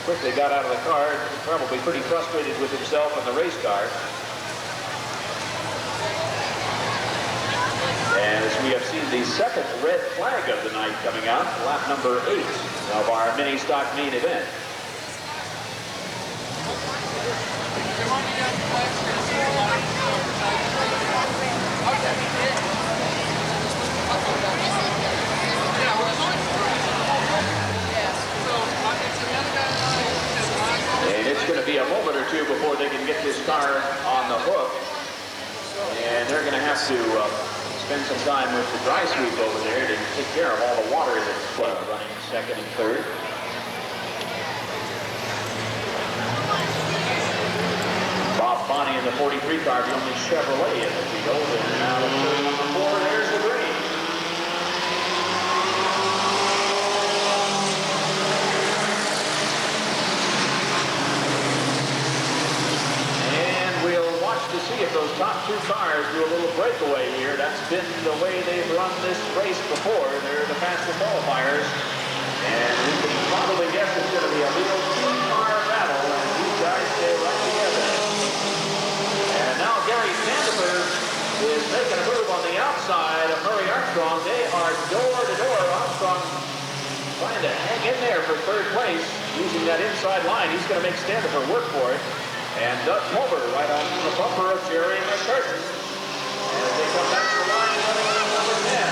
quickly got out of the car, probably pretty frustrated with himself and the race car. And as we have seen the second red flag of the night coming out, lap number 8 of our mini stock main event. And it's going to be a moment or two before they can get this car on the hook. And they're going to have to spend some time with the dry sweep over there to take care of all the water that's running second and third. Bob Bonney in the 43 car, the only Chevrolet in the field. And now the turn number 4, there's the green. To see if those top 2 cars do a little breakaway here. That's been the way they've run this race before. They're the fastest qualifiers. And we can probably guess it's going to be a real 2-car battle, and these guys stay right together. And now Gary Sandifer is making a move on the outside of Murray Armstrong. They are door to door. Armstrong trying to hang in there for 3rd place using that inside line. He's going to make Sandifer work for it. And Doug Mulber right on the bumper of Jerry McCurtain. As they come back to the line, running on number 10.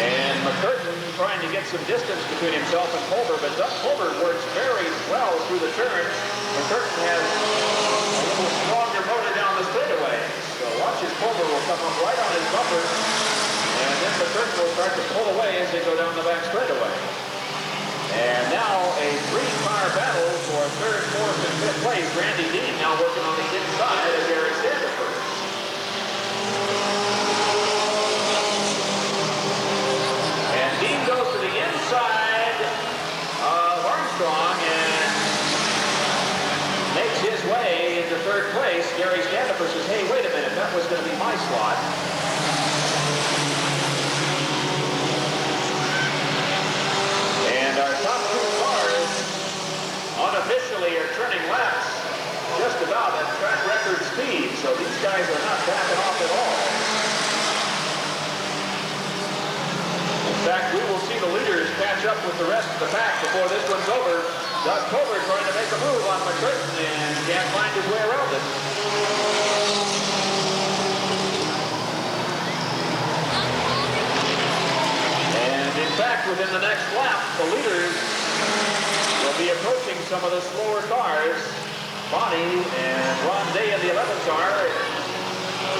And McCurtain trying to get some distance between himself and Mulber, but Doug Mulber works very well through the turns. McCurtain has a little stronger motor down the straightaway. So watch his Mulber will come up right on his bumper, and then the curtain will start to pull away as they go down the back straightaway. And now a 3-car battle for 3rd, 4th, and 5th place. Randy Dean now working on the inside of Gary Sandifer. And Dean goes to the inside of Armstrong and makes his way into 3rd place. Gary Sandifer says, hey, wait a minute, that was going to be my slot. And our top 2 cars unofficially are turning laps just about at track record speed, so these guys are not backing off at all. In fact, we will see the leaders catch up with the rest of the pack before this one's over. Doug Mulber trying to make a move on McCurtain and can't find his way around it. And in fact, within the next lap, the leaders will be approaching some of the slower cars. Bonnie and Ron Day in the 11th car.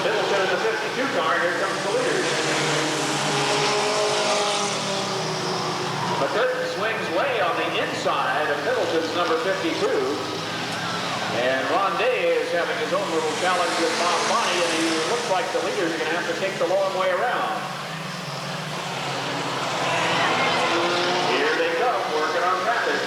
Middleton in the 52 car. Here comes the leaders. McCurtain swings way on the inside of Middleton's number 52. And Ron Day is having his own little challenge with Bob Bonnie, and he looks like the leaders are going to have to take the long way around. Here they come, working on rapid.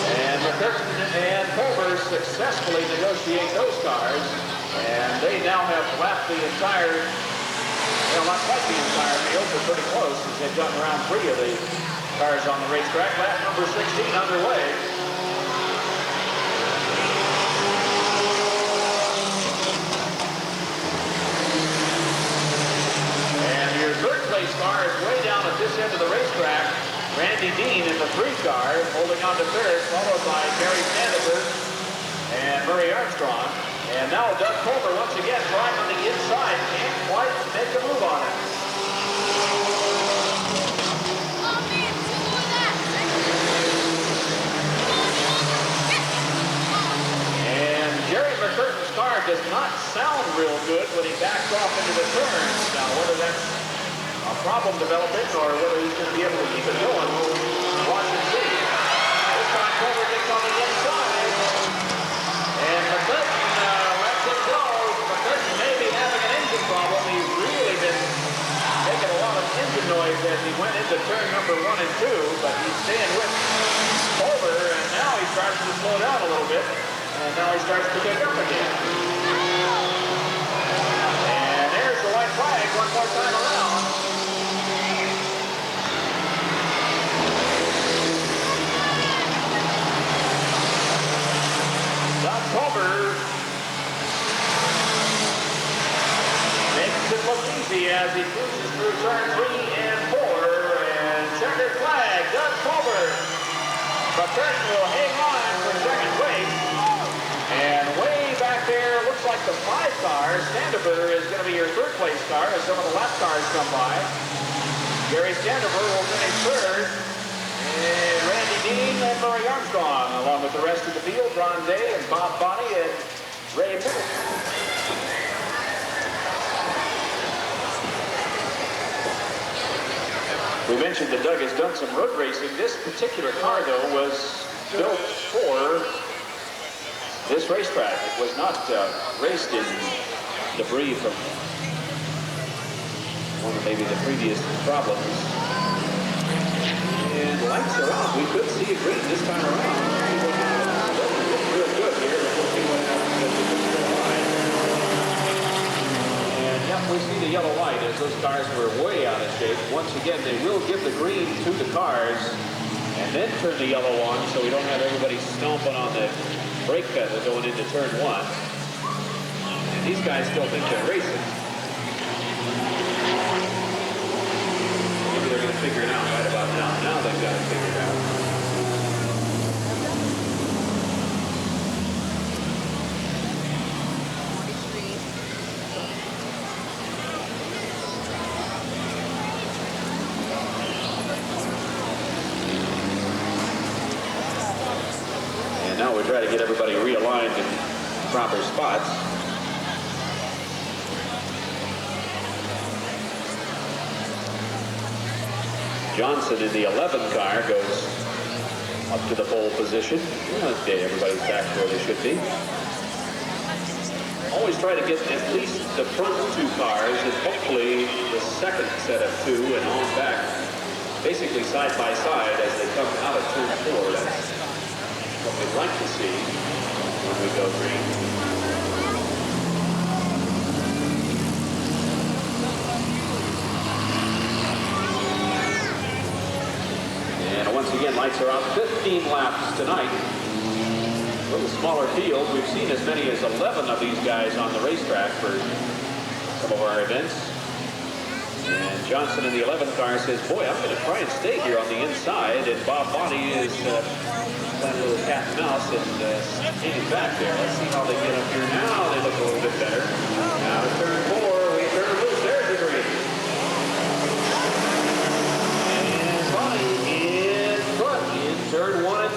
And McCurtain and Culver successfully negotiate those cars, and they now have lapped the entire, well, not quite the entire field, but pretty close, as they've gotten around 3 of the cars on the racetrack. Lap number 16 underway. And your third place car is way down at this end of the racetrack. Randy Dean in the 3 car, holding on to third, followed by Gary Standifer and Murray Armstrong. And now Doug Culver once again trying on the inside. Can't quite make a move on it. And Jerry McCurtain's car does not sound real good when he backs off into the turns. Now, whether that's a problem developing or whether he's going to be able to keep it going, we'll watch and see. This time Culver gets on the inside. And McCurtain lets it go. McCurtain may be having an engine problem. He's really been making a lot of engine noise as he went into turn number 1 and 2, but he's staying with Culver, and now he starts to slow down a little bit, and now he starts to pick up again. And there's the white flag one more time around. Doug Culver makes it look easy as he cruises through turn 3 and 4, and checkered flag, Doug Culver. McCurtain will hang on for second place. And way back there, looks like the 5 car, Standifer, is going to be your third place car as some of the lap cars come by. Gary Standifer will finish third. And Randy Dean and Murray Armstrong, along with the rest of the field, Ron Day and Bob Bonnie and Ray Middleton. We mentioned that Doug has done some road racing. This particular car, though, was built for this racetrack. It was not raced in debris from one of maybe the previous problems. And lights are on. We could see a green this time around. Looking real good here. We'll see what happens as we go to the line. And yep, we see the yellow light as those cars were way out of shape. Once again, they will give the green to the cars and then turn the yellow on so we don't have everybody stomping on the brake pedal going into turn 1. And these guys still think they're racing. Maybe they're going to figure it out right about now. Now they've got it figured out. Now we try to get everybody realigned in proper spots. Johnson in the 11th car goes up to the pole position. Okay, everybody's back where they should be. Always try to get at least the front 2 cars and hopefully the second set of 2 and on back basically side by side as they come out of turn 4. That's what we'd like to see when we go green. And once again, lights are out. 15 laps tonight. A little smaller field. We've seen as many as 11 of these guys on the racetrack for some of our events. And Johnson in the 11th car says, boy, I'm going to try and stay here on the inside. And Bob Bonnie is playing a little cat and mouse and hanging back there. Let's see how they get up here now. They look a little bit better. Now to turn 4, we turn loose. There's the green. And Bonnie in front in turn 1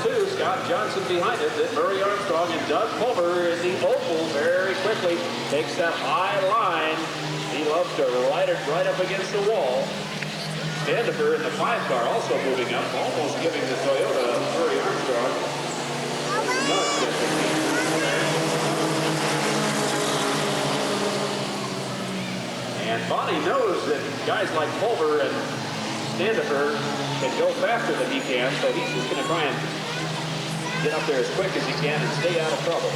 Takes that high line. He loves to ride it right up against the wall. Vandiver in the 5 car also moving up, almost giving the Toyota Murray Armstrong nudge at the lead. And Bonnie knows that guys like Pulver and Vandiver can go faster than he can, so he's just going to try and get up there as quick as he can and stay out of trouble.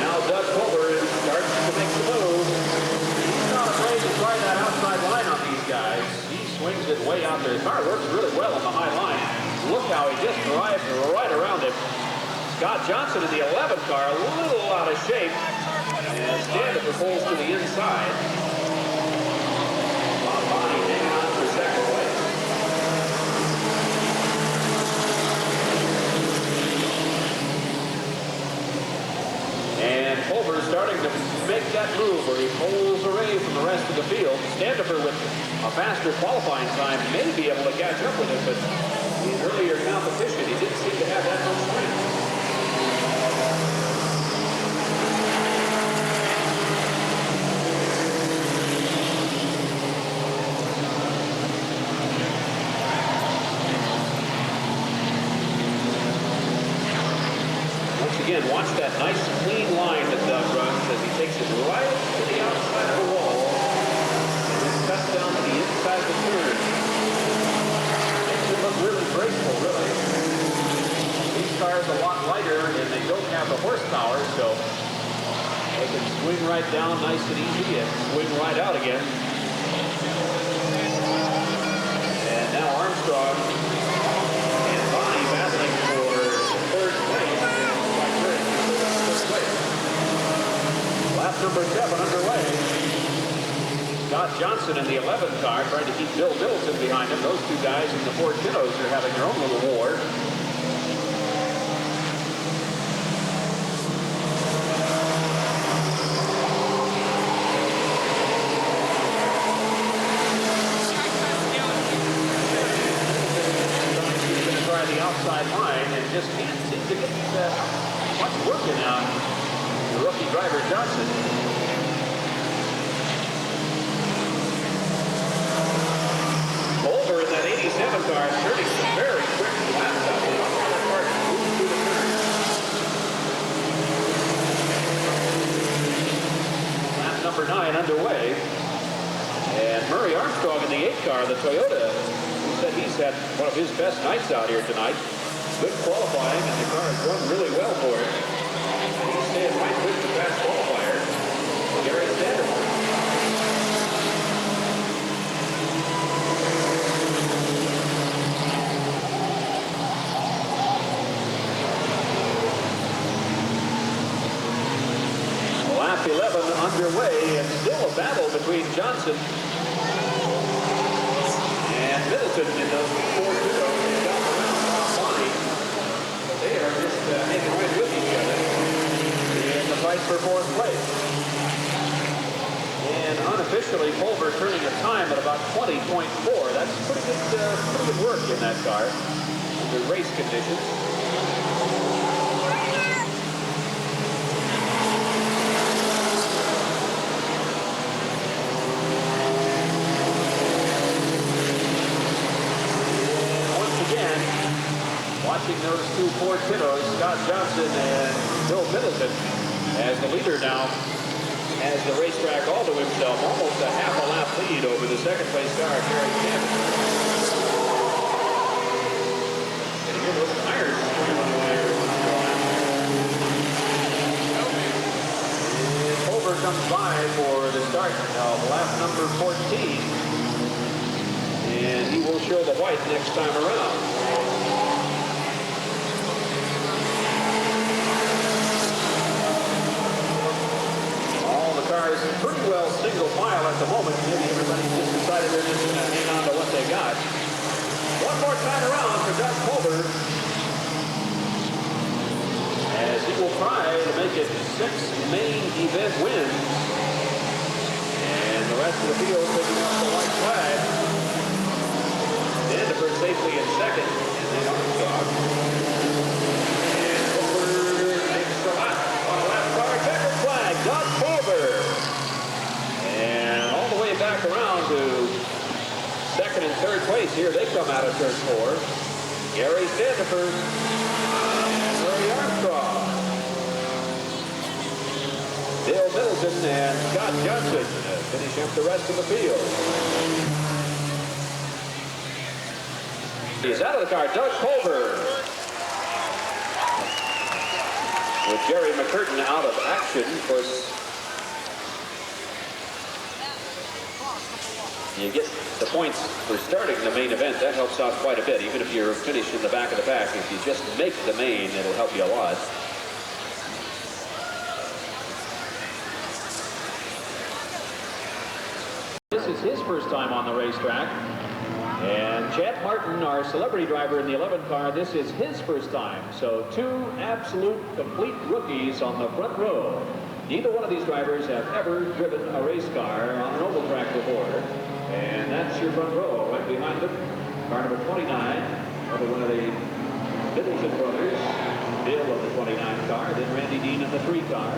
Now Doug Pulver starts to make the move. He's not afraid to try that outside line on these guys. He swings it way out there. His car works really well on the high line. Look how he just drives right around it. Scott Johnson in the 11 car, a little out of shape. And Vandiver pulls to the inside. Bob Bonnie hanging on for second place. And Pulver starting to make that move where he pulls away from the rest of the field. Vandiver with a faster qualifying time may be able to catch up with him, but in earlier competition, he didn't seem to have that much strength. Again, watch that nice clean line that Doug runs as he takes it right to the outside of the wall and then cuts down to the inside of the turn. Makes it look really graceful, really. These cars are a lot lighter and they don't have the horsepower, so they can swing right down nice and easy and swing right out again. And now Armstrong and Bonnie battling for third place. Lap number 7 underway. Scott Johnson in the 11 car trying to keep Bill Middleton behind him. Those two guys in the Ford Pintos are having their own little war. He's going to try the outside line and just can't seem to get much working out. The rookie driver Johnson. Over in that 87 car, turning some very quick laps out there. That car moves through the turn. Lap number 9 underway. And Murray Armstrong in the 8 car, the Toyota, who said he's had one of his best nights out here tonight. Good qualifying, and the car has run really well for him. He's staying right with the fast qualifier, Gary Vandiver. Lap 11 underway, and still a battle between Johnson and Middleton in those 4 Pintos. They are just hanging right with each other in the fight for 4th place. And unofficially, Pulver turning a time at about 20.4. That's pretty good work in that car under race conditions. Watching those 2 Ford Pintos, Scott Johnson and Bill Middleton, as the leader now has the racetrack all to himself, almost a half a lap lead over the second place car, Gary Vandiver. And hear those tires screaming on the way. And Pulver comes by for the start of lap number 14. And he will show the white next time around. Cars pretty well single file at the moment. Maybe everybody's just decided they're just going to hang on to what they got. One more time around for Doug Pulver, as he will try to make it 6 main event wins. And the rest of the field taking off the white flag. Vandiver safely in second, and then Armstrong. And Pulver Here they come out of turn 4. Gary Standifer and Murray Armstrong. Dale Middleton and Scott Johnson finish up the rest of the field. He's out of the car, Doug Culver. With Jerry McCurtain out of action, of course, you get the points for starting the main event. That helps out quite a bit. Even if you're finished in the back of the pack, if you just make the main, it'll help you a lot. This is his first time on the racetrack. And Chad Martin, our celebrity driver in the 11 car, this is his first time. So 2 absolute complete rookies on the front row. Neither one of these drivers have ever driven a race car on an oval track before. And that's your front row. Right behind them, car number 29, another one of the Middleton brothers, Bill of the 29 car, then Randy Dean of the 3 car.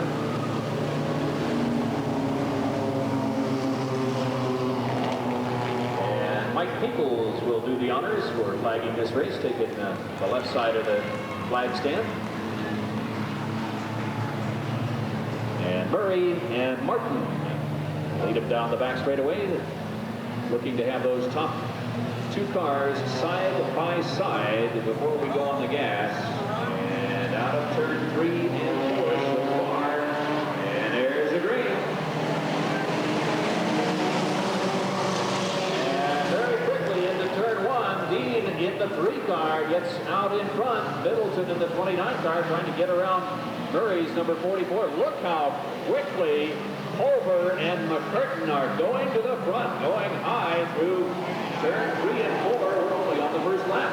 Mike Peoples will do the honors for flagging this race, taking the left side of the flag stand. And Murray and Martin lead him down the back straightaway, looking to have those top 2 cars side by side before we go on the gas. And out of turn 3 and 4 so far. And there's the green. In the 3 car, gets out in front. Middleton in the 29 car trying to get around Murray's number 44. Look how quickly Culver and McCurtain are going to the front, going high through turn 3 and 4. We're only on the first lap.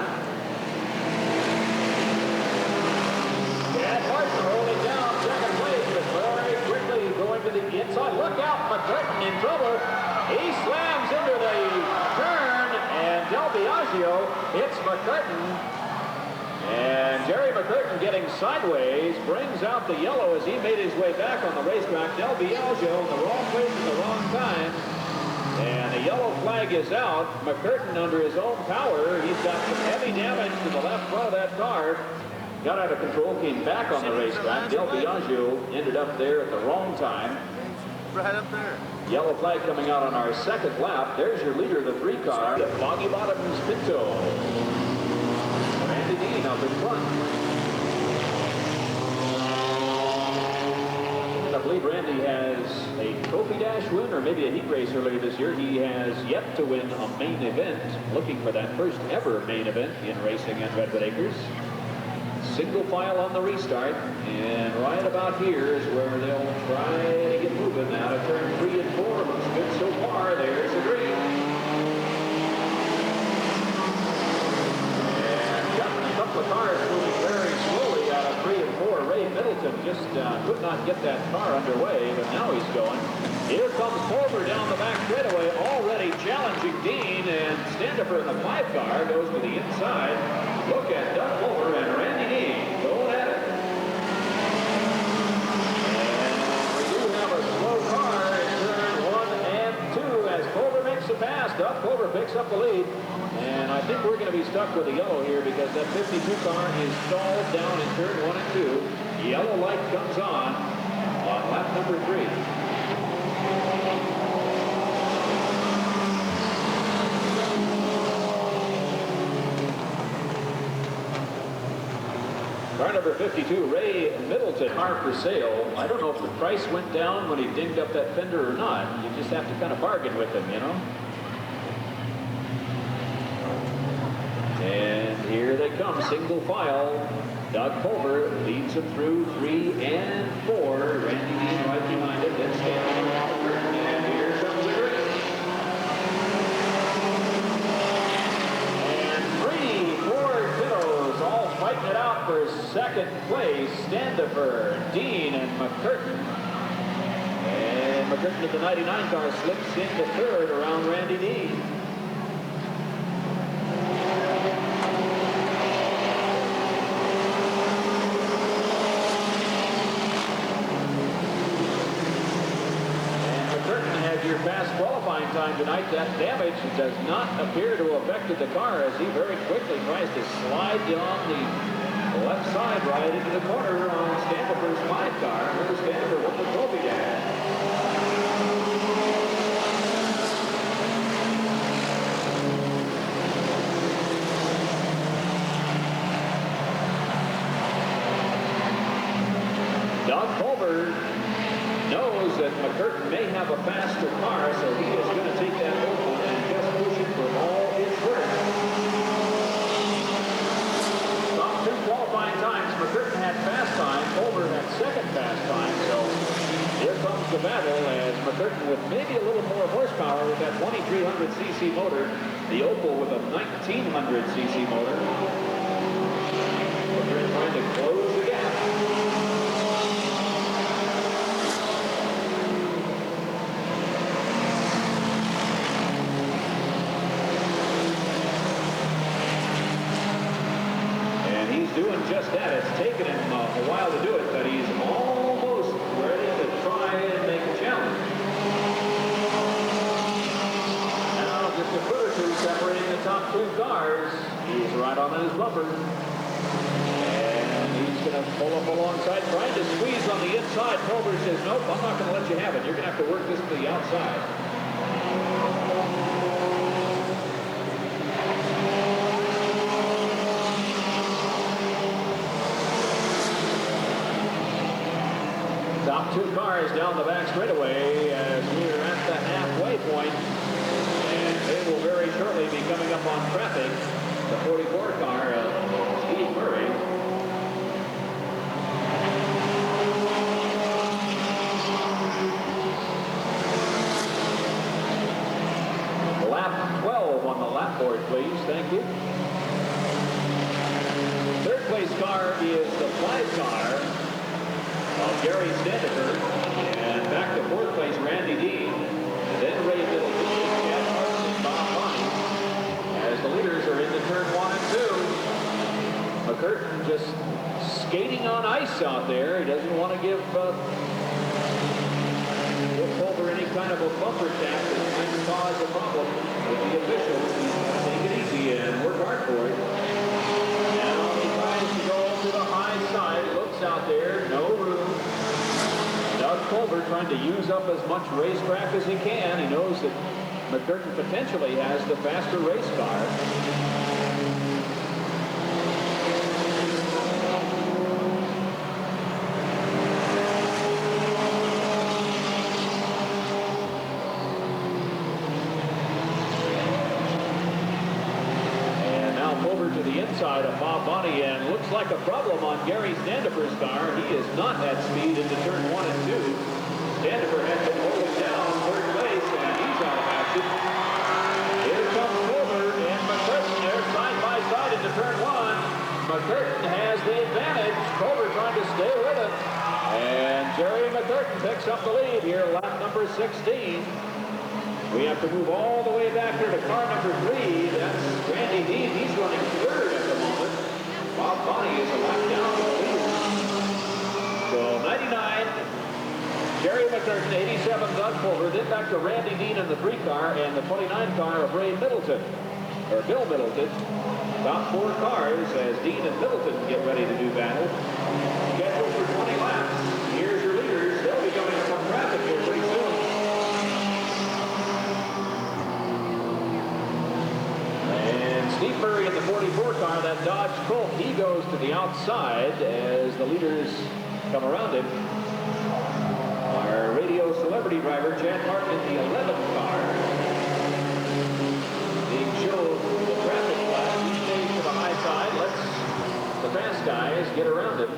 And Martin rolling down second place with Murray quickly going to the inside. Look out, McCurtain in trouble. He slams into the turn. And Del Biagio hits McCurtain. And Jerry McCurtain getting sideways brings out the yellow as he made his way back on the racetrack. Del Biagio in the wrong place at the wrong time. And the yellow flag is out. McCurtain under his own power. He's got some heavy damage to the left front of that car. Got out of control, came back on the racetrack. Del Biagio ended up there at the wrong time. Right up there. Yellow flag coming out on our second lap. There's your leader of the 3 car, the Foggy Bottoms Pinto. Randy Dean up in front. And I believe Randy has a Trophy Dash win or maybe a heat race earlier this year. He has yet to win a main event. Looking for that first ever main event in racing at Redwood Acres. Single file on the restart, and right about here is where they'll try to get moving out of turn 3 and 4. Looks good so far. There's the green. And got a couple of cars moving very slowly out of 3 and 4. Ray Middleton just could not get that car underway, but now he's going. Here comes Culver down the back straightaway, already challenging Dean, and Standifer in the 5 car goes to the inside. Look at Doug Culver and Randy Dean going at it. And we do have a slow car in turn 1 and 2 as Culver makes the pass. Doug Culver picks up the lead. And I think we're going to be stuck with the yellow here because that 52 car is stalled down in turn 1 and 2. Yellow light comes on lap number 3. Car number 52, Ray Middleton, car for sale. I don't know if the price went down when he dinged up that fender or not. You just have to kind of bargain with him, you know. And here they come, single file. Doug Culver leads them through 3 and 4. Randy Dean right behind him, then standing around the curtain. And here comes the green. And 3 Ford Pintos all fighting it out for second place. Standifer, Dean, and McCurtain. And McCurtain at the 99 car slips into third around Randy Dean. fast qualifying time tonight. That damage does not appear to have affected the car as he very quickly tries to slide down the left side right into the corner on Standifer's 5 car. Remember, Standifer won the trophy dash. Doug Culver knows that McCurtain may have a faster car, so he is going to take that oval and just push it for all it's worth. Top 2 qualifying times. McCurtain had fast time. Culver had second fast time. So here comes the battle as McCurtain with maybe a little more horsepower with that 2300cc motor. The Opel with a 1900cc motor. McCurtain trying to close the gap. Doing just that. It's taken him a while to do it, but he's almost ready to try and make a challenge. Now just a foot or two separating the top 2 cars. He's right on his bumper. And he's going to pull up alongside, trying to squeeze on the inside. Culver says, nope, I'm not going to let you have it. You're going to have to work this to the outside. Top 2 cars down the back straightaway as we are at the halfway point, and they will very shortly be coming up on traffic. The 44 car of Steve Murray. Lap 12 on the lap board, please. Thank you. Third place car is the 5 car of Gary Standifer, and back to 4th place, Randy Dean, and then Ray Middleton, Chad Martin, and Bob Bonnie, as the leaders are into turn 1 and 2. McCurtain just skating on ice out there. He doesn't want to give Culver any kind of a bumper tap that might cause a problem with the officials. He's going to take it easy and work hard for it. Now he tries to go to the high side, looks out there, no room. Doug Culver trying to use up as much racetrack as he can. He knows that McCurtain potentially has the faster race car. To the inside of Bob Bonnie, and looks like a problem on Gary Standifer's car. He is not at speed into turn 1 and 2. Standifer has been holding down 3rd place, and he's out of action. Here comes Culver and McCurtain. They're side by side into turn 1. McCurtain has the advantage. Culver trying to stay with him, and Jerry McCurtain picks up the lead here, lap number 16. We have to move all the way back here to car number 3. That's Randy Dean. He's running 3rd at the moment. Bob Bonnie is a lap down to the lead. So 99, Jerry McCurtain, 87, Doug Culver. Then back to Randy Dean in the 3 car and the 29 car of Ray Middleton, or Bill Middleton. Top 4 cars as Dean and Middleton get ready to do battle. Scheduled for 20 laps. Here's your leaders. They'll be coming up on traffic here pretty soon. Steve Murray in the 44 car, that Dodge Colt, he goes to the outside as the leaders come around him. Our radio celebrity driver, Chad Martin, in the 11 car. Being shown the traffic flash. He stays to the high side. Lets the fast guys get around him.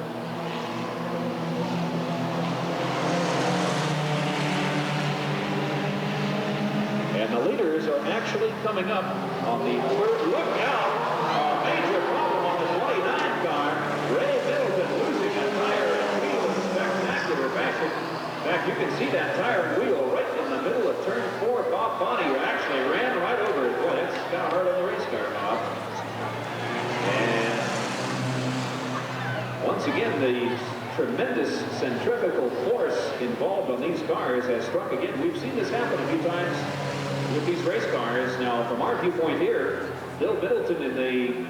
And the leaders are actually coming up on the 3rd. Look out! A major problem on the 29 car. Ray Middleton losing a tire and wheel in spectacular fashion. In fact, you can see that tire and wheel right in the middle of turn 4. Bob Bonnie actually ran right over it. Boy, that's kind of hard on the race car now. And once again, the tremendous centrifugal force involved on these cars has struck again. We've seen this happen a few times with these race cars. Now, from our viewpoint here, Bill Middleton in the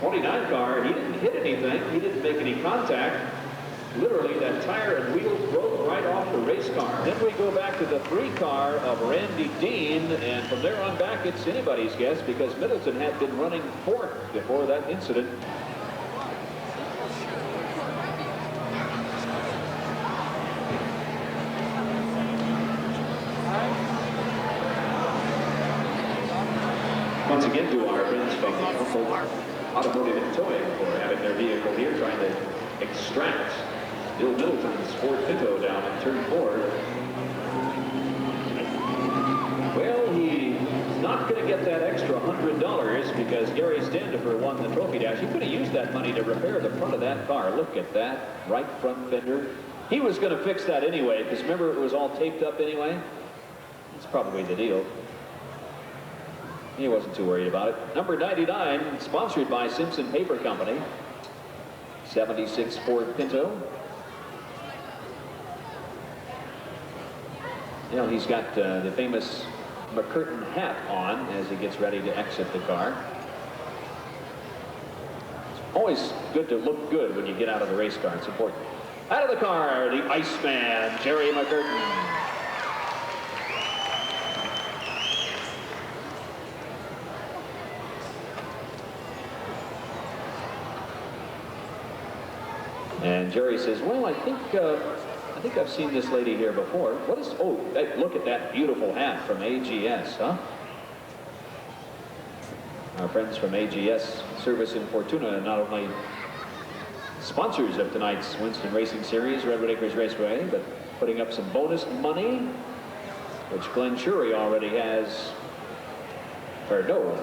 29 car, he didn't hit anything. He didn't make any contact. Literally, that tire and wheels broke right off the race car. Then we go back to the 3 car of Randy Dean, and from there on back, it's anybody's guess because Middleton had been running 4th before that incident. Once again, to our friends from Automotive and Towing for having their vehicle here, trying to extract Bill Middleton's Ford Pinto down in turn 4. Well, he's not going to get that extra $100 because Gary Standifer won the trophy dash. He could have used that money to repair the front of that car. Look at that right front fender. He was going to fix that anyway because remember it was all taped up anyway. That's probably the deal. He wasn't too worried about it. Number 99, sponsored by Simpson Paper Company. 76 Ford Pinto. You know, he's got the famous McCurtain hat on as he gets ready to exit the car. It's always good to look good when you get out of the race car. It's important. Out of the car, the Iceman, Jerry McCurtain. And Jerry says, well, I think I've seen this lady here before. What is, oh, look at that beautiful hat from AGS, huh? Our friends from AGS Service in Fortuna, not only sponsors of tonight's Winston Racing Series, Redwood Acres Raceway, but putting up some bonus money, which Glenn Shurey already has, or no,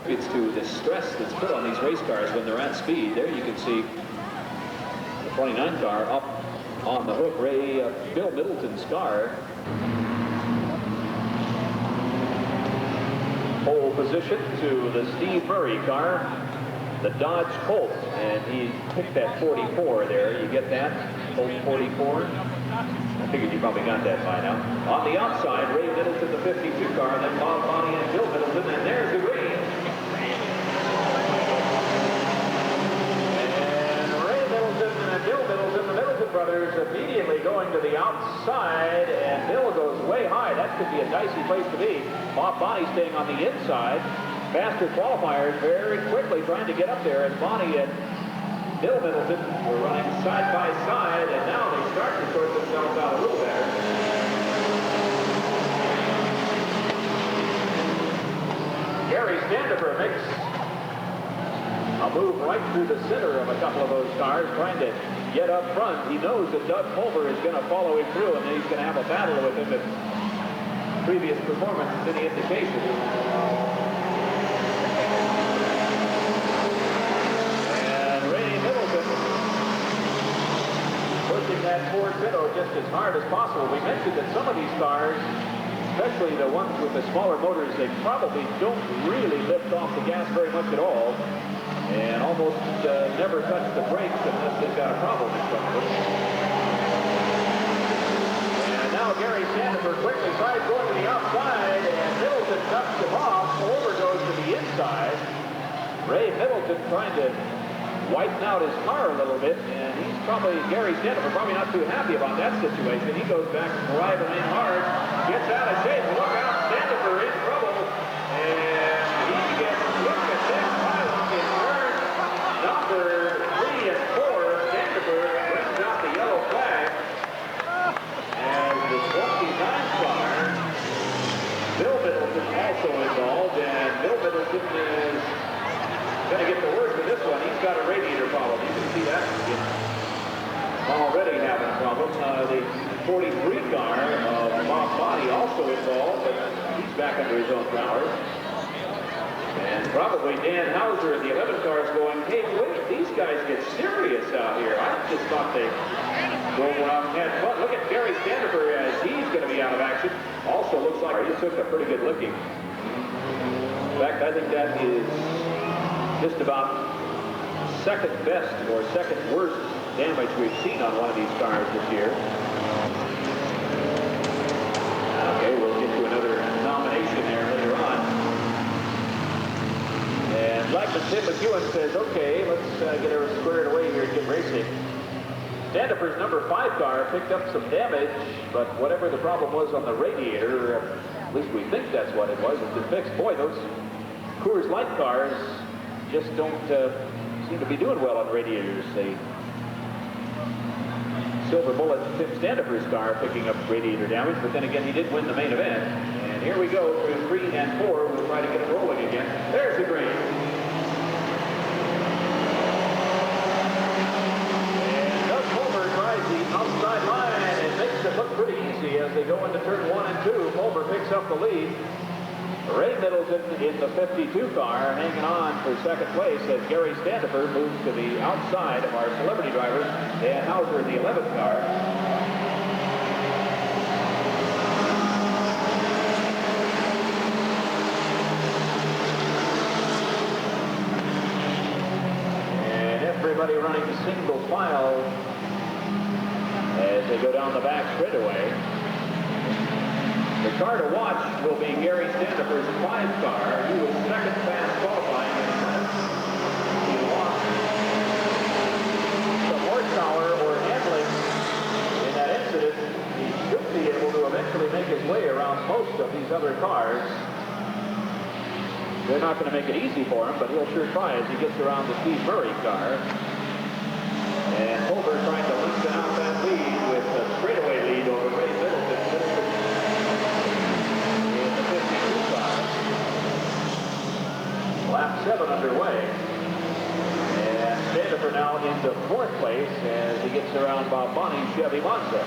it's to the stress that's put on these race cars when they're at speed. There you can see 29 car up on the hook. Bill Middleton's car. Pole position to the Steve Murray car, the Dodge Colt, and he picked that 44 there. You get that? Colt 44. I figured you probably got that by now. On the outside, Ray Middleton, the 52 car, and then Bob Bonney and Bill Middleton, and there's the green. Bill Middleton, the Middleton brothers immediately going to the outside, and Bill goes way high. That could be a dicey place to be. Bob Bonney staying on the inside. Faster qualifiers very quickly trying to get up there, and Bonney and Bill Middleton were running side by side, and now they start to sort themselves out a little better. Gary Standifer makes a move right through the center of a couple of those cars, trying to get up front. He knows that Doug Pulver is going to follow him through, and he's going to have a battle with him if previous performance is any indication. And Ray Middleton pushing that Ford Pinto just as hard as possible. We mentioned that some of these cars, especially the ones with the smaller motors, they probably don't really lift off the gas very much at all, and almost never touch the brakes unless they've got a problem in front of them. And now Gary Standifer quickly tries going to the outside, and Middleton cuts him off. Over goes to the inside. Ray Middleton trying to widen out his car a little bit, and he's probably, Gary Standifer, probably not too happy about that situation. He goes back driving in hard, gets out of shape. Look out, Standifer in trouble, and he gets, look at this pilot in turn number 3 and 4. Standifer brings out the yellow flag, and the 29 car, Bill Middleton also involved, and Bill Middleton is going to get the worst of this one. He's got a radiator problem. You can see that already having a problem. The 43 car of Bob Bonney also involved, but he's back under his own power. And probably Dan Hauser in the 11 car is going, hey, wait, these guys get serious out here. I just thought they go around and had fun. Look at Gary Standifer as he's going to be out of action. Also looks like he took a pretty good licking. In fact, I think that is just about second best or second worst damage we've seen on one of these cars this year. Okay, we'll get to another nomination there later on. And like Tim McEwen says, okay, let's get her squared away here and get racing. Standifer's number 5 car picked up some damage, but whatever the problem was on the radiator, at least we think that's what it was, it's been fixed. Boy, those Coors Light cars just don't seem to be doing well on radiators. They Silver Bullet Tim Standifer's car picking up radiator damage, but then again, he did win the main event. And here we go through 3 and 4. We'll try to get it rolling again. There's the green. And Doug Pulver tries the outside line and makes it look pretty easy as they go into turn 1 and 2. Pulver picks up the lead. Ray Middleton in the 52 car hanging on for second place as Gary Standifer moves to the outside of our celebrity driver, Dan Hauser in the 11th car. And everybody running single file as they go down the back straightaway. The car to watch will be Gary Standifer's 5 car. He was second fast qualifying in the minute. He lost some horsepower or handling in that incident. He should be able to eventually make his way around most of these other cars. They're not going to make it easy for him, but he'll sure try as he gets around the Steve Murray car. And Pulver trying to lengthen out that lead with a straightaway lead over Ray Middleton. Lap 7 underway. And Standifer now into 4th place as he gets around Bob Bonney's Chevy Monza.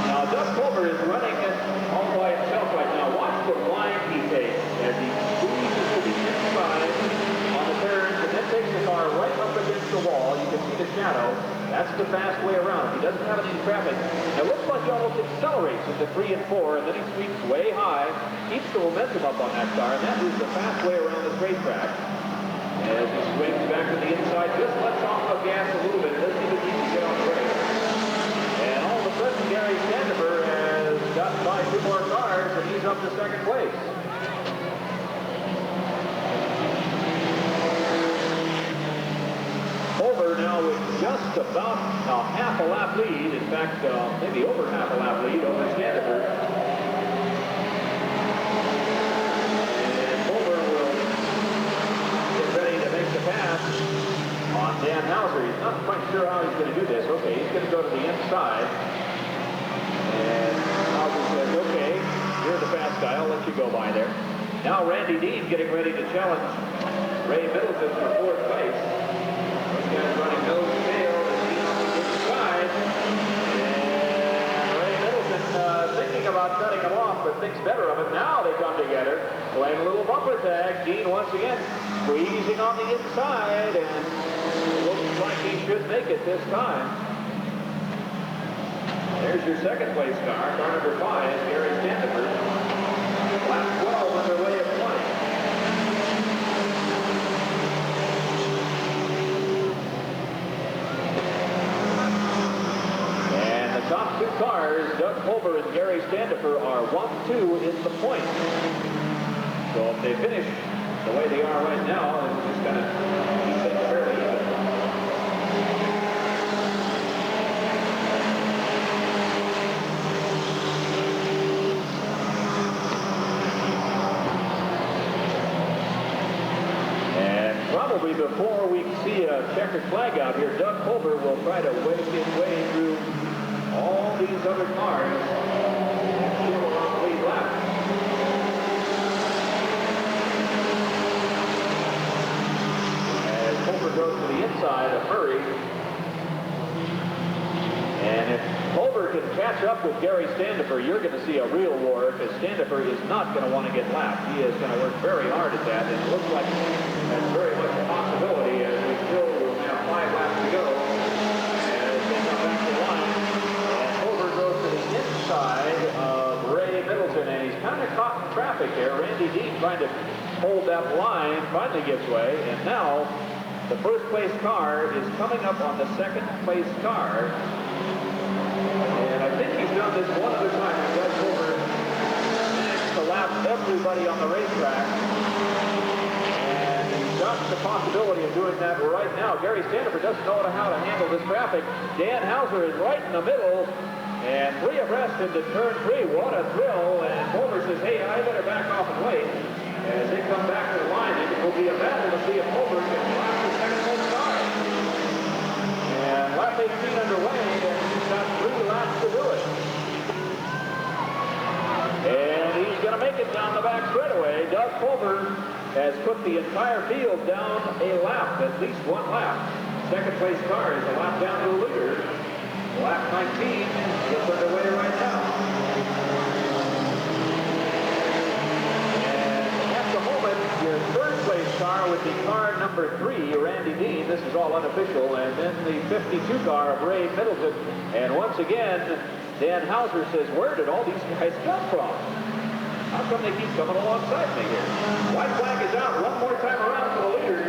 Now Doug Pulver is running it all by himself right now. Watch the line he takes as he squeezes to the inside on the turns and then takes the car right up against the wall. You can see the shadow. That's the fast way around. He doesn't have any traffic. It looks like he almost accelerates into 3 and 4, and then he sweeps way high, keeps the momentum up on that car, and that is the fast way around this racetrack. As he swings back to the inside, just lets off the gas a little bit. It doesn't even need to get on the brake. And all of a sudden, Gary Standifer has gotten by 2 more cars, and he's up to second place. Pulver now with just about half a lap lead. In fact, maybe over half a lap lead over Standifer. And Pulver will get ready to make the pass on Dan Hauser. He's not quite sure how he's going to do this. Okay, he's going to go to the inside. And Hauser says, okay, you're the fast guy. I'll let you go by there. Now Randy Dean getting ready to challenge Ray Middleton for 4th place. Guys running nose to tail as he on the inside. And Ray Middleton thinking about cutting him off, but thinks better of it. Now they come together, playing a little bumper tag. Dean once again squeezing on the inside, and it looks like he should make it this time. There's your second place car. Car number 5, Gary Standifer. Lap 12 underway at 20. Top 2 cars, Doug Pulver and Gary Standifer, are 1-2 in the point. So if they finish the way they are right now, it's just going to keep things fairly even. And probably before we see a checkered flag out here, Doug Pulver will try to wake his way through all these other cars and still on the lead lap. As Pulver goes to the inside of Murray. And if Pulver can catch up with Gary Standifer, you're going to see a real war, because Standifer is not going to want to get lapped. He is going to work very hard at that, and it looks like that's very much a possibility as we still will have 5 laps to go. As they come back to the line. Inside of Ray Middleton, and he's kind of caught in traffic there. Randy Dean trying to hold that line, finally gives way, and now The first place car is coming up on the second place car. And I think he's done this one other time. He does over to lap everybody on the racetrack. And he's got the possibility of doing that right now. Gary Standiford doesn't know how to handle this traffic. Dan Hauser is right in the middle. And 3 abreast into turn 3. What a thrill. And Pulver says, hey, I better back off and wait. As they come back to the line, it will be a battle to see if Pulver can lap the second place car. And lap 18 underway, and he's got 3 laps to do it. And he's going to make it down the back straightaway. Doug Pulver has put the entire field down a lap, at least 1 lap. Second place car is a lap down to the leader. Lap 19 is underway right now. And at the moment, your third place car would be car number 3, Randy Dean. This is all unofficial. And then the 52 car of Ray Middleton. And once again, Dan Hauser says, where did all these guys come from? How come they keep coming alongside me here? White flag is out one more time around for the leader.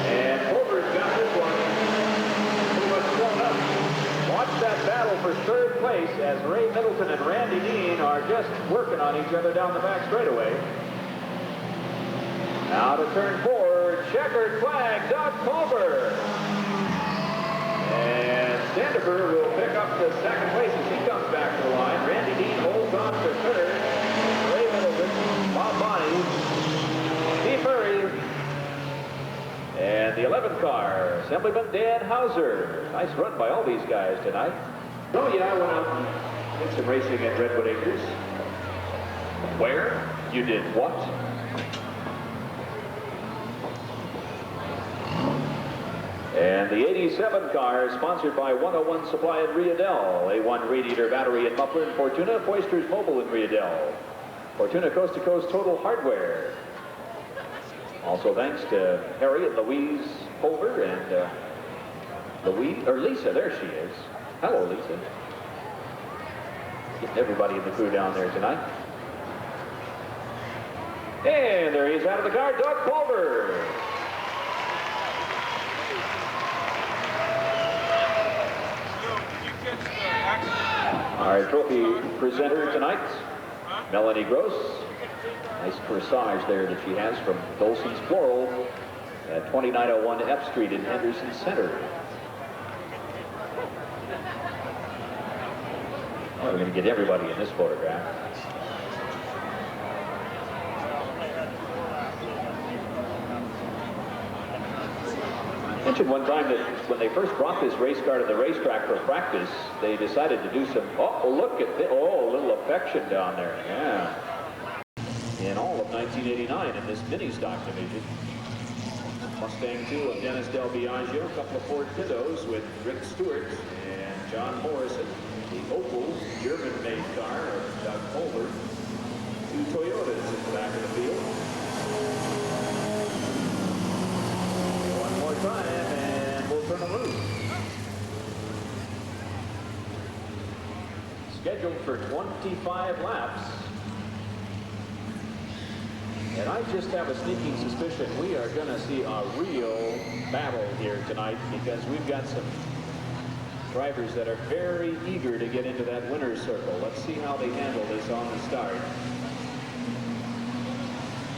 And Pulver's got this one. Watch that battle for third place as Ray Middleton and Randy Dean are just working on each other down the back straightaway. Now to turn 4, checkered flag, Doug Pulver. And Standiford will pick up the second place as he comes back to the line. Randy Dean holds on to third. Ray Middleton, Bob Bonney, Steve Murray, and the 11th car, Assemblyman Dan Hauser. Nice run by all these guys tonight. Oh yeah, I went out and did some racing at Redwood Acres. Where? You did what? And the 87 car is sponsored by 101 Supply in Riadel, A1 Radiator Battery and Muffler in Fortuna, Foisters Mobile in Riadel, Fortuna Coast to Coast Total Hardware. Also thanks to Harry and Louise Pulver and Lisa, there she is. Hello, Lisa. Getting everybody in the crew down there tonight. And there he is out of the car, Doug Pulver. Our trophy presenter tonight, Melanie Gross. Nice corsage there that she has from Dolson's Floral at 2901 F Street in Henderson Center. Oh, we're going to get everybody in this photograph. I mentioned one time that when they first brought this race car to the racetrack for practice, they decided to do some, oh, look at this, oh, a little affection down there, yeah. In all of 1989 in this mini stock division. Mustang 2 of Dennis Del Biagio, a couple of Ford Pintos with Rick Stewart and John Morrison. The Opel German-made car of Doug Pulver. 2 Toyotas in the back of the field. One more time and we'll turn them loose. Scheduled for 25 laps. And I just have a sneaking suspicion we are going to see a real battle here tonight because we've got some drivers that are very eager to get into that winner's circle. Let's see how they handle this on the start.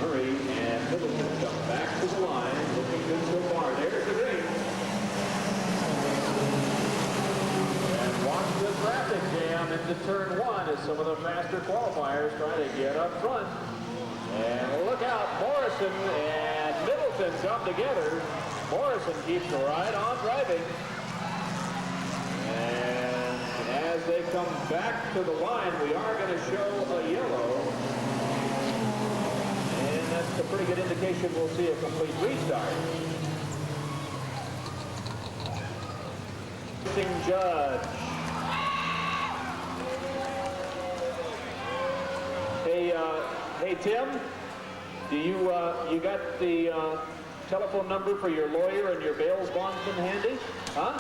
Murray and Middleton come back to the line. Looking good so far. There's the green. And watch the traffic jam into turn 1 as some of the faster qualifiers try to get up front. And look out, Morrison and Middleton come together. Morrison keeps right on driving. And as they come back to the line, we are going to show a yellow. And that's a pretty good indication we'll see a complete restart. Judge. Hey Tim, do you got the telephone number for your lawyer and your bail bondsman handy? Huh?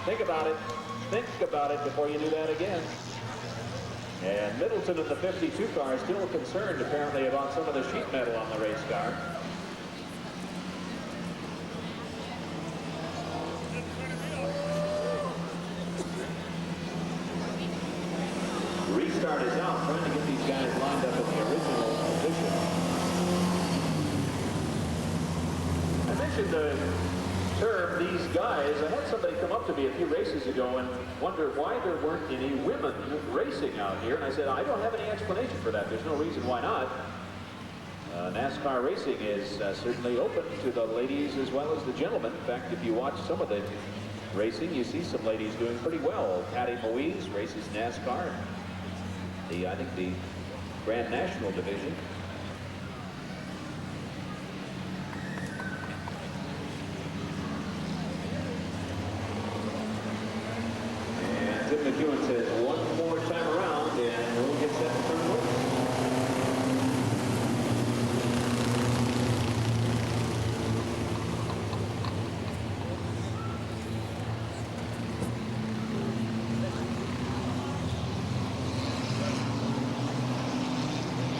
Think about it. Think about it before you do that again. And Middleton in the 52 car is still concerned apparently about some of the sheet metal on the race car. restart is out, trying to get these guys lined up in the original position. I mentioned the term, these guys. I had somebody come up to me a few races ago and wonder why there weren't any women racing out here. And I said, I don't have any explanation for that. There's no reason why not. NASCAR racing is certainly open to the ladies as well as the gentlemen. In fact, if you watch some of the racing, you see some ladies doing pretty well. Patty Moise races NASCAR. I think the Grand National Division. And Tim McEwen says one more time around and we'll get set for turn one.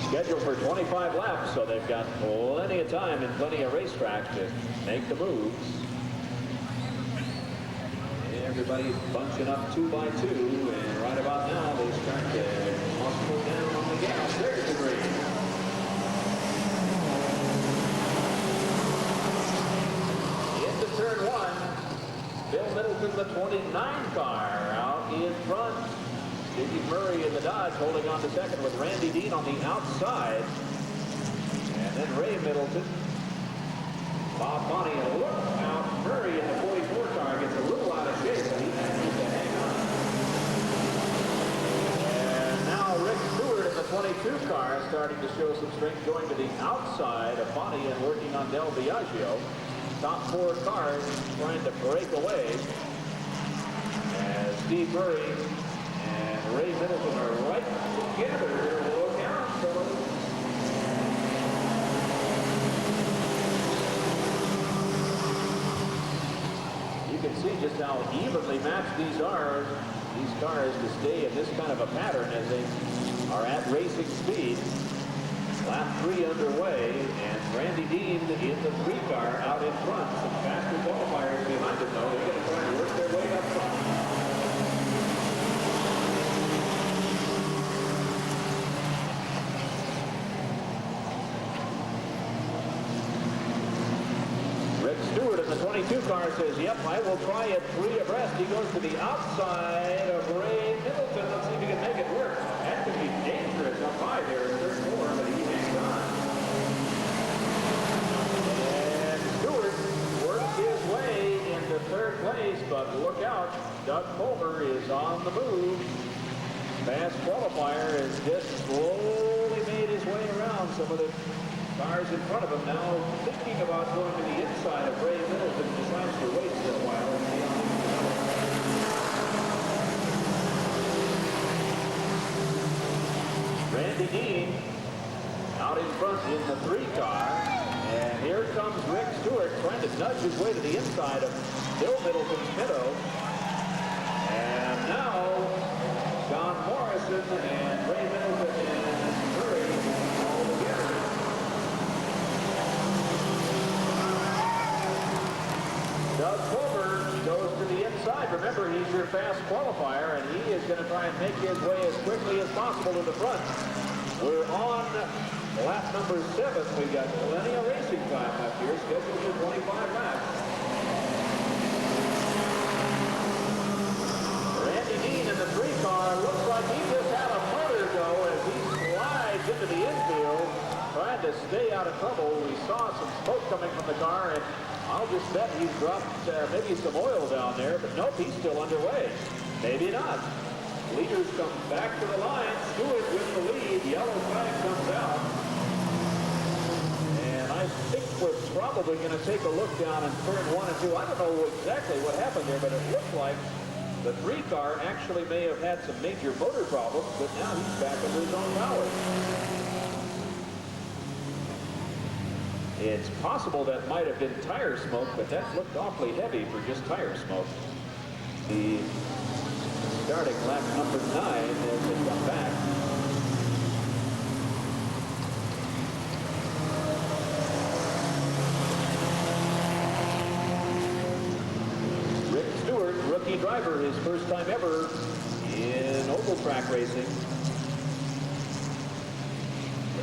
Scheduled for 25 laps, so they've got plenty of time and plenty of racetrack to make the moves. Everybody bunching up 2 by 2, and right about now they start to muscle down on the gas. There's the green. Into turn 1, Bill Middleton, the 29 car, out in front. Stevie Murray in the Dodge holding on to second with Randy Dean on the outside. And then Ray Middleton. Bob Monty, and look out. Murray in the 44 car gets a little out of shape, but he manages to hang on. And now Rick Stewart in the 22 car starting to show some strength, going to the outside of Monty and working on Del Biagio. Top 4 cars trying to break away. As Steve Murray and Ray Middleton are right together. Look out, fellas. You can see just how evenly matched these cars to stay in this kind of a pattern as they are at racing speed. Lap 3 underway, and Randy Dean in the 3 car out in front. Some faster qualifiers behind him, though. They're going to try to work their way up front. Stewart in the 22 car says, yep, I will try it 3 abreast. He goes to the outside of Ray Middleton. Let's see if he can make it work. That could be dangerous up high there in turn 4, but he hangs on. And Stewart works his way into 3rd place, but look out. Doug Fulmer is on the move. Fast qualifier has just slowly made his way around some of the cars in front of him, now thinking about going to the inside of Ray Middleton, decides to wait for a while and see how Randy Dean out in front in the 3 car, and here comes Rick Stewart trying to nudge his way to the inside of Bill Middleton's Meadow. And now John Morrison and Ray Middleton and Murray all together. Doug Fulmer goes to the inside. Remember, he's your fast qualifier, and he is going to try and make his way as quickly as possible to the front. We're on lap number 7. We've got plenty of racing time left here, scheduled for 25 laps. Randy Dean in the 3 car looks like he just had a motor go as he slides into the infield, trying to stay out of trouble. We saw some smoke coming from the car, and I'll just bet he's dropped maybe some oil down there, but nope, he's still underway. Maybe not. Leaders come back to the line. Stewart with the lead. Yellow flag comes out. And I think we're probably going to take a look down in turn 1 and 2. I don't know exactly what happened there, but it looked like the 3 car actually may have had some major motor problems, but now he's back under his own power. It's possible that might have been tire smoke, but that looked awfully heavy for just tire smoke. The starting lap number 9 as they come back. Rick Stewart, rookie driver, his first time ever in oval track racing.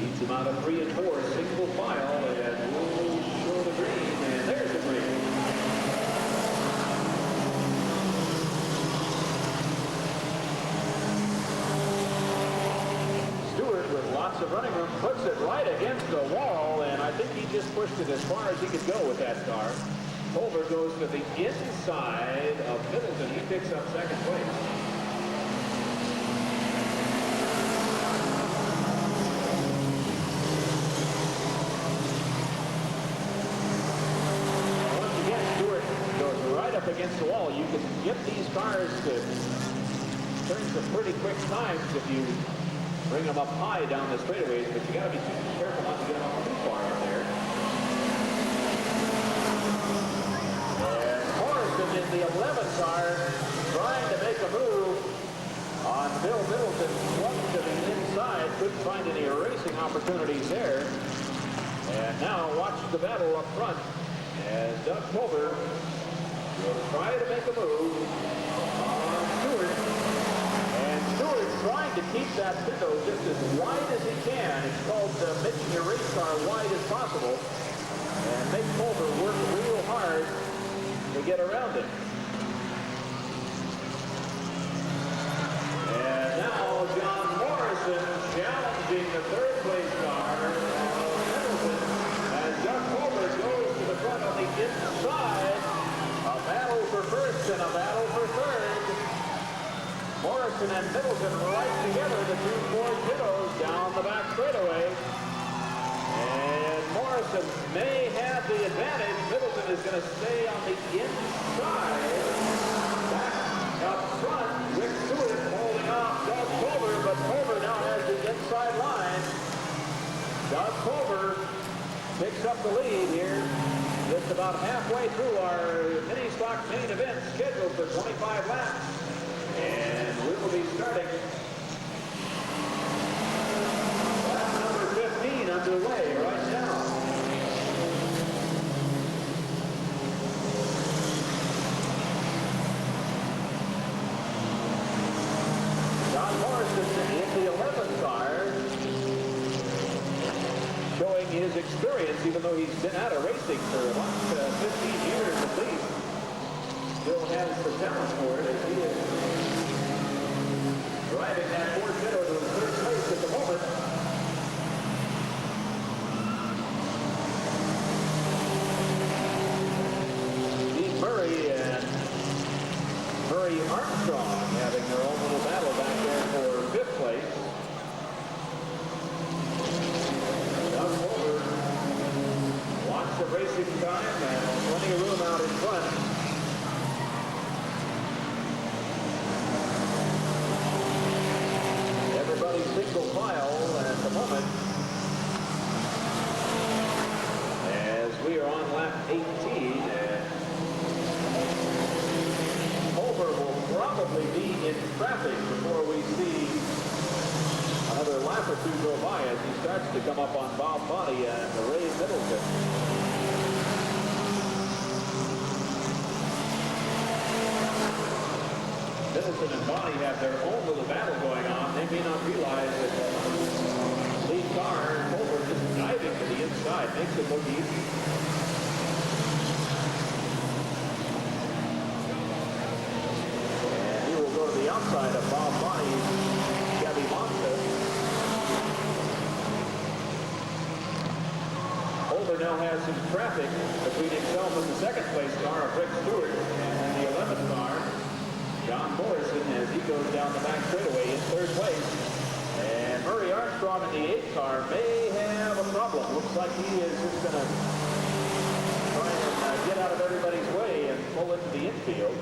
Leads them out of 3 and 4, single file, and we'll show the green, and there's the green. Stewart, with lots of running room, puts it right against the wall, and I think he just pushed it as far as he could go with that car. Culver goes to the inside of Middleton. He picks up second place. Against the wall. You can get these cars to turn some pretty quick times if you bring them up high down the straightaways, but you got to be careful not to get them up too far out there. And Morrison in the 11 car trying to make a move on Bill Middleton. Swung to the inside, couldn't find any racing opportunities there. And now watch the battle up front as Doug Culver will try to make a move on Stewart. And Stewart trying to keep that window just as wide as he can. It's called making your race car wide as possible. And make Culver work real hard to get around it. And now John Morrison challenging the third place car. Middleton, as Doug Culver goes to the front on the inside. A battle for first and a battle for third. Morrison and Middleton right together, the two Ford kiddos down the back straightaway. And Morrison may have the advantage. Middleton is going to stay on the inside. Back up front, Rick Stewart holding off Doug Culver, but Culver now has the inside line. Doug Culver picks up the lead here. Just about halfway through our mini stock main event scheduled for 25 laps. And we will be starting lap number 15 underway right now. John Morrison in the 11th car, showing his experience, even though he's been out of racing for about 15 years at least. Still has the talent for it as he is driving that Ford Pinto to third place at the moment. Steve Murray and Murray Armstrong having their own little battle back there for fifth place. Lots of racing time and plenty of room out in front. Everybody's single file at the moment as we are on lap 18. And Culver will probably be in traffic before we see another lap or two go by as he starts to come up on Bob Bonney and Ray Middleton. Middleton and Bonney have their own little battle going on. They may not realize that the lead car, Culver, just diving to the inside, makes it look easy. And he will go to the outside of Bob Bonney's Chevy Monza. Culver now has some traffic between himself and the second place car of Rick Stewart and the 11th car. John Morrison as he goes down the back straightaway in third place. And Murray Armstrong in the 8th car may have a problem. Looks like he is just going to try and get out of everybody's way and pull into the infield.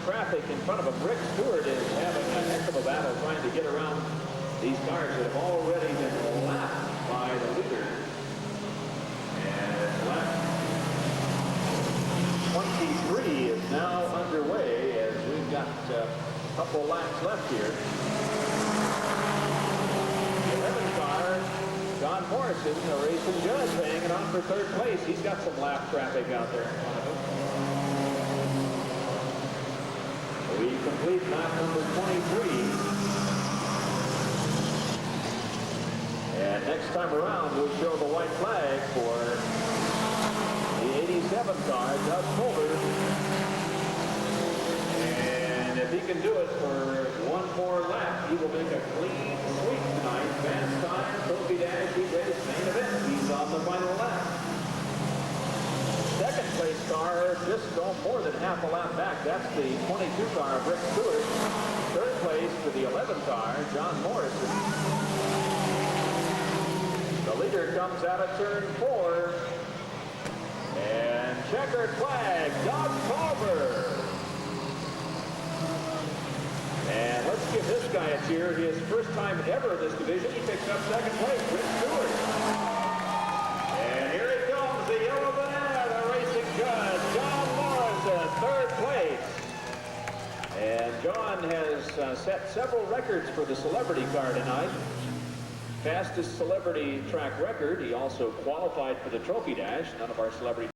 Traffic in front of him. Rick Stewart is having a heck of a battle trying to get around these cars that have already been lapped by the leader. And lap 23 is now underway as we couple laps left here. The 11 car, John Morrison, the racing judge, hanging on for third place. He's got some lap traffic out there in front of him. We complete lap number 23. And next time around, we'll show the white flag for the 87 car, Doug Culver. And if he can do it for one more lap, he will make a clean sweep tonight. Fast time, Trophy Dash Heat Race main event. He's on the final lap. Second place car, just more than half a lap back. That's the 22 car, Rick Stewart. Third place for the 11 car, John Morrison. The leader comes out of turn 4. And checkered flag, Doug Culver. And let's give this guy a cheer. His first time ever in this division. He picks up second place, Rick Stewart. And here he comes, the yellow banana, the racing judge, John Morrison, third place. And John has set several records for the celebrity car tonight. Fastest celebrity track record. He also qualified for the Trophy Dash. None of our celebrity.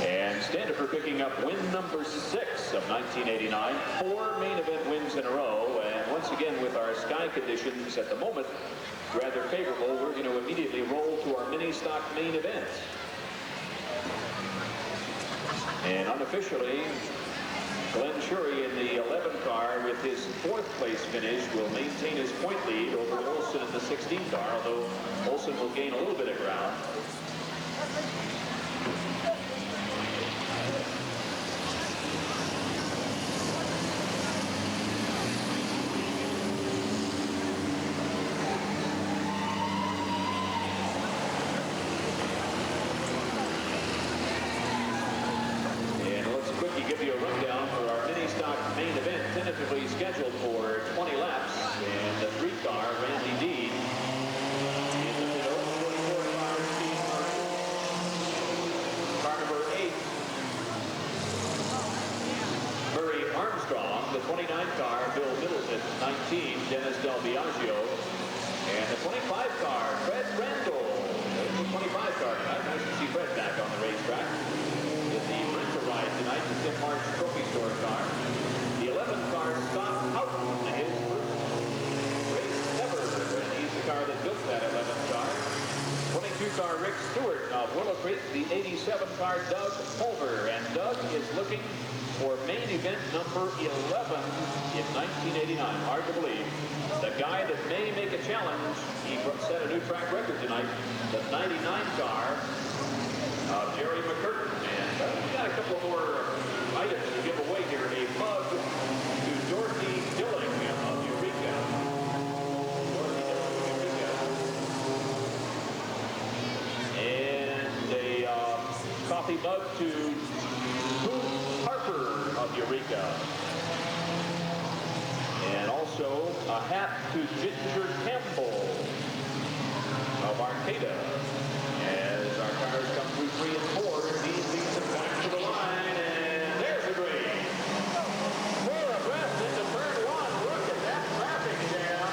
And standard for picking up win number 6 of 1989. 4 main event wins in a row. And once again, with our sky conditions at the moment rather favorable, we're going to immediately roll to our mini stock main event. And unofficially, Glenn Shurey in the 11 car with his 4th place finish will maintain his point lead over Olson in the 16 car, although Olson will gain a little bit of ground. Tentatively scheduled for 20 laps, and the 3 car, Randy Dean, in the middle, 44 car, Steve Martin. Car number 8, Murray Armstrong. The 29 car, Bill Middleton. 19, Dennis Del Biagio. And the 25 car, Fred Randall. There's the 25 car tonight. Nice to see Fred back on the racetrack. In the rental ride tonight, the Tim March Trophy Store car. The 11 car, Scott Houghton, his first race ever, and he's the car that built that 11 car. 22 car, Rick Stewart of Willow Creek. The 87 car, Doug Culver, and Doug is looking for main event number 11 in 1989. Hard to believe. The guy that may make a challenge, he set a new track record tonight. The 99 car of Jerry McCurtain, and we got a couple more items to give away here. A mug to Dorothy Dilling of Eureka. Dorothy Dilling of Eureka. And a coffee mug to Booth Harper of Eureka. And also a hat to Ginger Campbell of Arcata. As our cars come through 3 and 4, these leads and points to the line, and there's the green. 4 abreast into turn 1. Look at that traffic jam.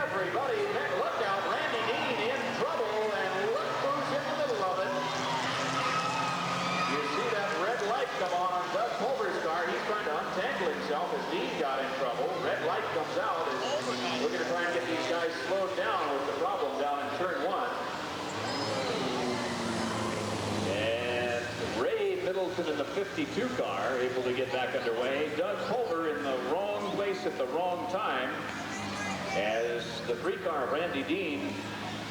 Everybody, look out, Randy Dean in trouble, and look who's in the middle of it. You see that red light come on Doug Culver's car. He's trying to untangle himself as Dean got in trouble. Red light comes out, and we're going to try and get these guys slowed down with the problem down in turn 1. Middleton in the 52 car, able to get back underway. Doug Culver in the wrong place at the wrong time, as the 3 car, Randy Dean,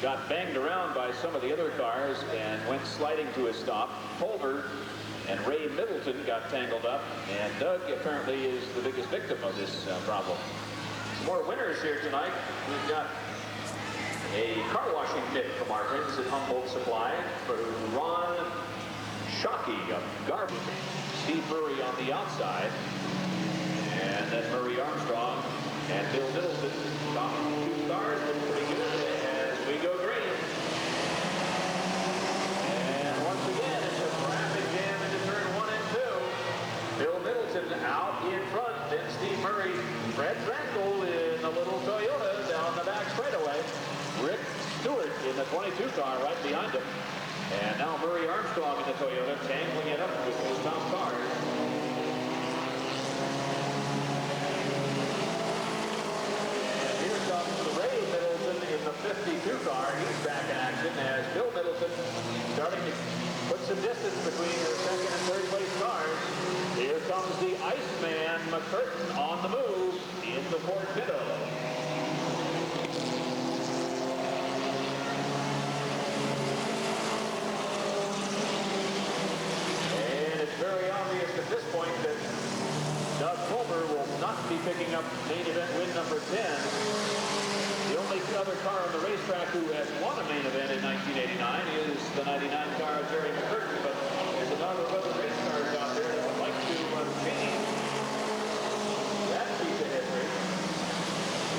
got banged around by some of the other cars and went sliding to a stop. Culver and Ray Middleton got tangled up, and Doug apparently is the biggest victim of this problem. Some more winners here tonight. We've got a car washing kit from our friends at Humboldt Supply for Ron Shockey of Garvin. Steve Murray on the outside. And then Murray Armstrong and Bill Middleton. Top 2 cars look pretty good as we go green. And once again, it's a traffic jam into turn 1 and 2. Bill Middleton out in front. then Steve Murray. Fred Randall in the little Toyota down the back straightaway. Rick Stewart in the 22 car right behind him. And now Murray Armstrong in the Toyota, tangling it up with those top cars. And here comes Ray Middleton in the 52 car. He's back in action as Bill Middleton starting to put some distance between the second and third place cars. Here comes the Iceman McCurtain on the move in the Ford Pinto. Very obvious at this point that Doug Fulmer will not be picking up main event win number 10. The only other car on the racetrack who has won a main event in 1989 is the 99 car of Jerry McCurtain, but there's a number of other race cars out there that would like to change that piece of history.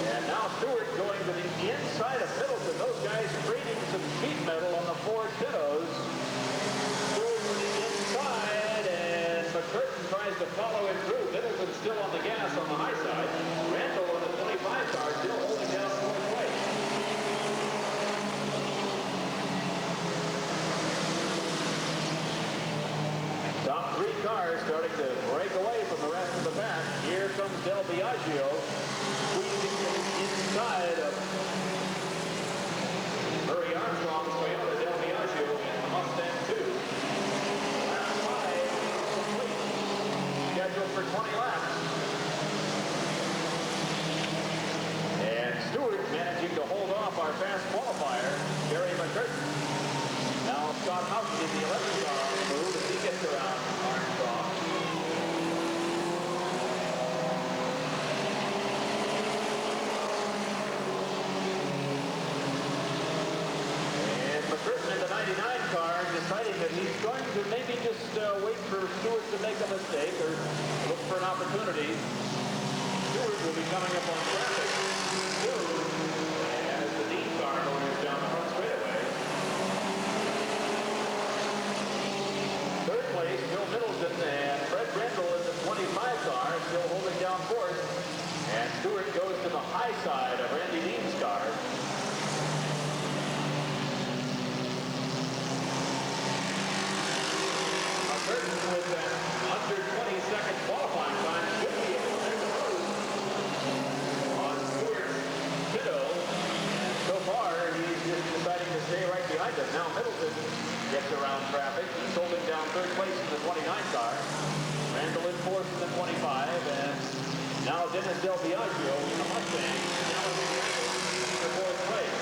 And now Stewart going to the inside of Middleton. Those guys trading some sheet metal on the Ford Pintos. Stewart to the inside. McCurtain tries to follow him through. Middleton still on the gas on the high side. Randall on the 25 car still holding down fourth place. Top three cars starting to break away from the rest of the pack. Here comes Del Biagio squeezing inside of Murray Armstrong's Toyota. Del Biagio in the Mustang 2. Scheduled for 20 laps. And Stewart managing to hold off our fast qualifier, Jerry McCurtain. Now Scott Houghton in the 11th car on the move as he gets around Armstrong. And McCurtain in the 99 car deciding that he's going to maybe just wait for Stewart to make a mistake or look for an opportunity. Stewart will be coming up on traffic soon as the Dean car goes down the front straightaway. Third place, Bill Middleton and Fred Randall in the 25 car, still holding down fourth. And Stewart goes to the high side of Randy Dean's car. With that under 20-second qualifying time, should be able to make a move on Stewart's Pinto. And so far, he's just deciding to stay right behind him. Now Middleton gets around traffic. He's holding down third place in the 29 car. Randall in fourth in the 25. And now Dennis Del Biagio in the Mustang. Now in the fourth place.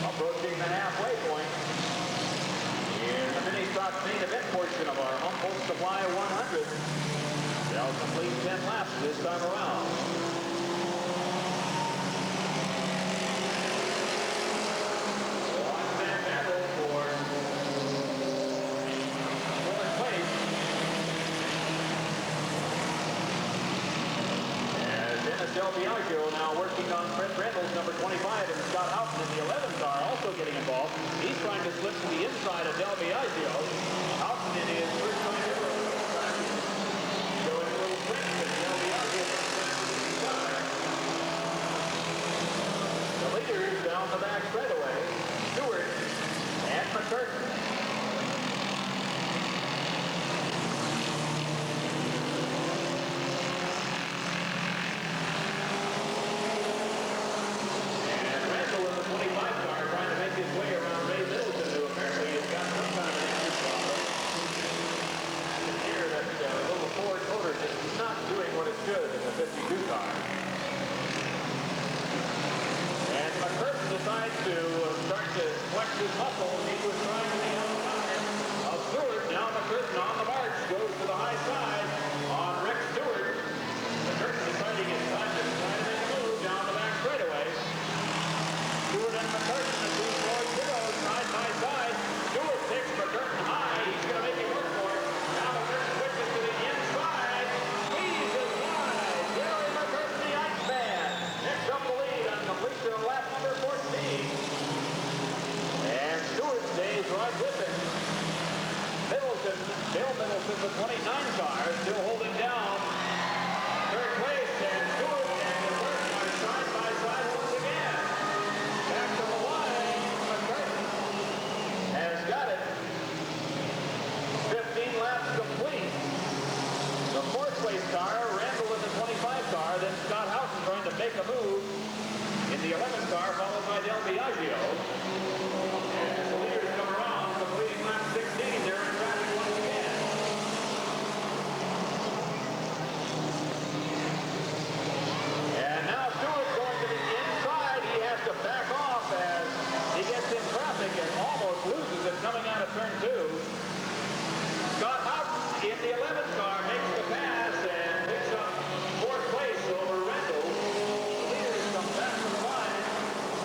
Approaching the halfway point in the mini stock main event portion of our Humboldt Supply 100. They'll complete 10 laps this time around. One-man battle for fourth place. As Dennis Del Biagio now working on Fred Randall's number 25 and Scott Houghton in the 11 car also getting involved. He's trying to slip to the inside of Del Biagio. Houghton in his first time ever. Showing a little trick as Del Biagio the leaders down the back straightaway. Stewart and McCurtain. His way around Ray Middleton, who apparently has got some kind of an injury problem. car, followed by Del Biagio. And the leaders come around, completing lap 16. They're in traffic once again. And now Stewart going to the inside. He has to back off as he gets in traffic and almost loses it coming out of turn 2. Scott Houghton in the 11th car makes the pass and picks up 4th place over Rendell. The leaders come back to the line.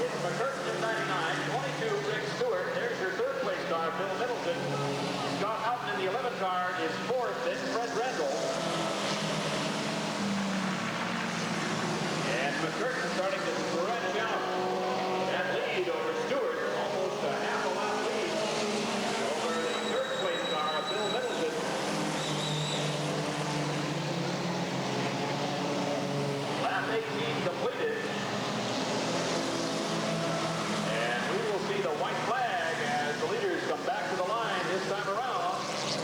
It's McCurtain in 99, 22 Rick Stewart. There's your 3rd place car, Bill Middleton. Scott Houghton in the 11th car is 4th, then Fred Rendell. And McCurtain starting to stretch out that lead over Stewart, almost a half a lap lead over the 3rd place car, Bill Middleton. Lap 18 completed. And we will see the white flag as the leaders come back to the line this time around.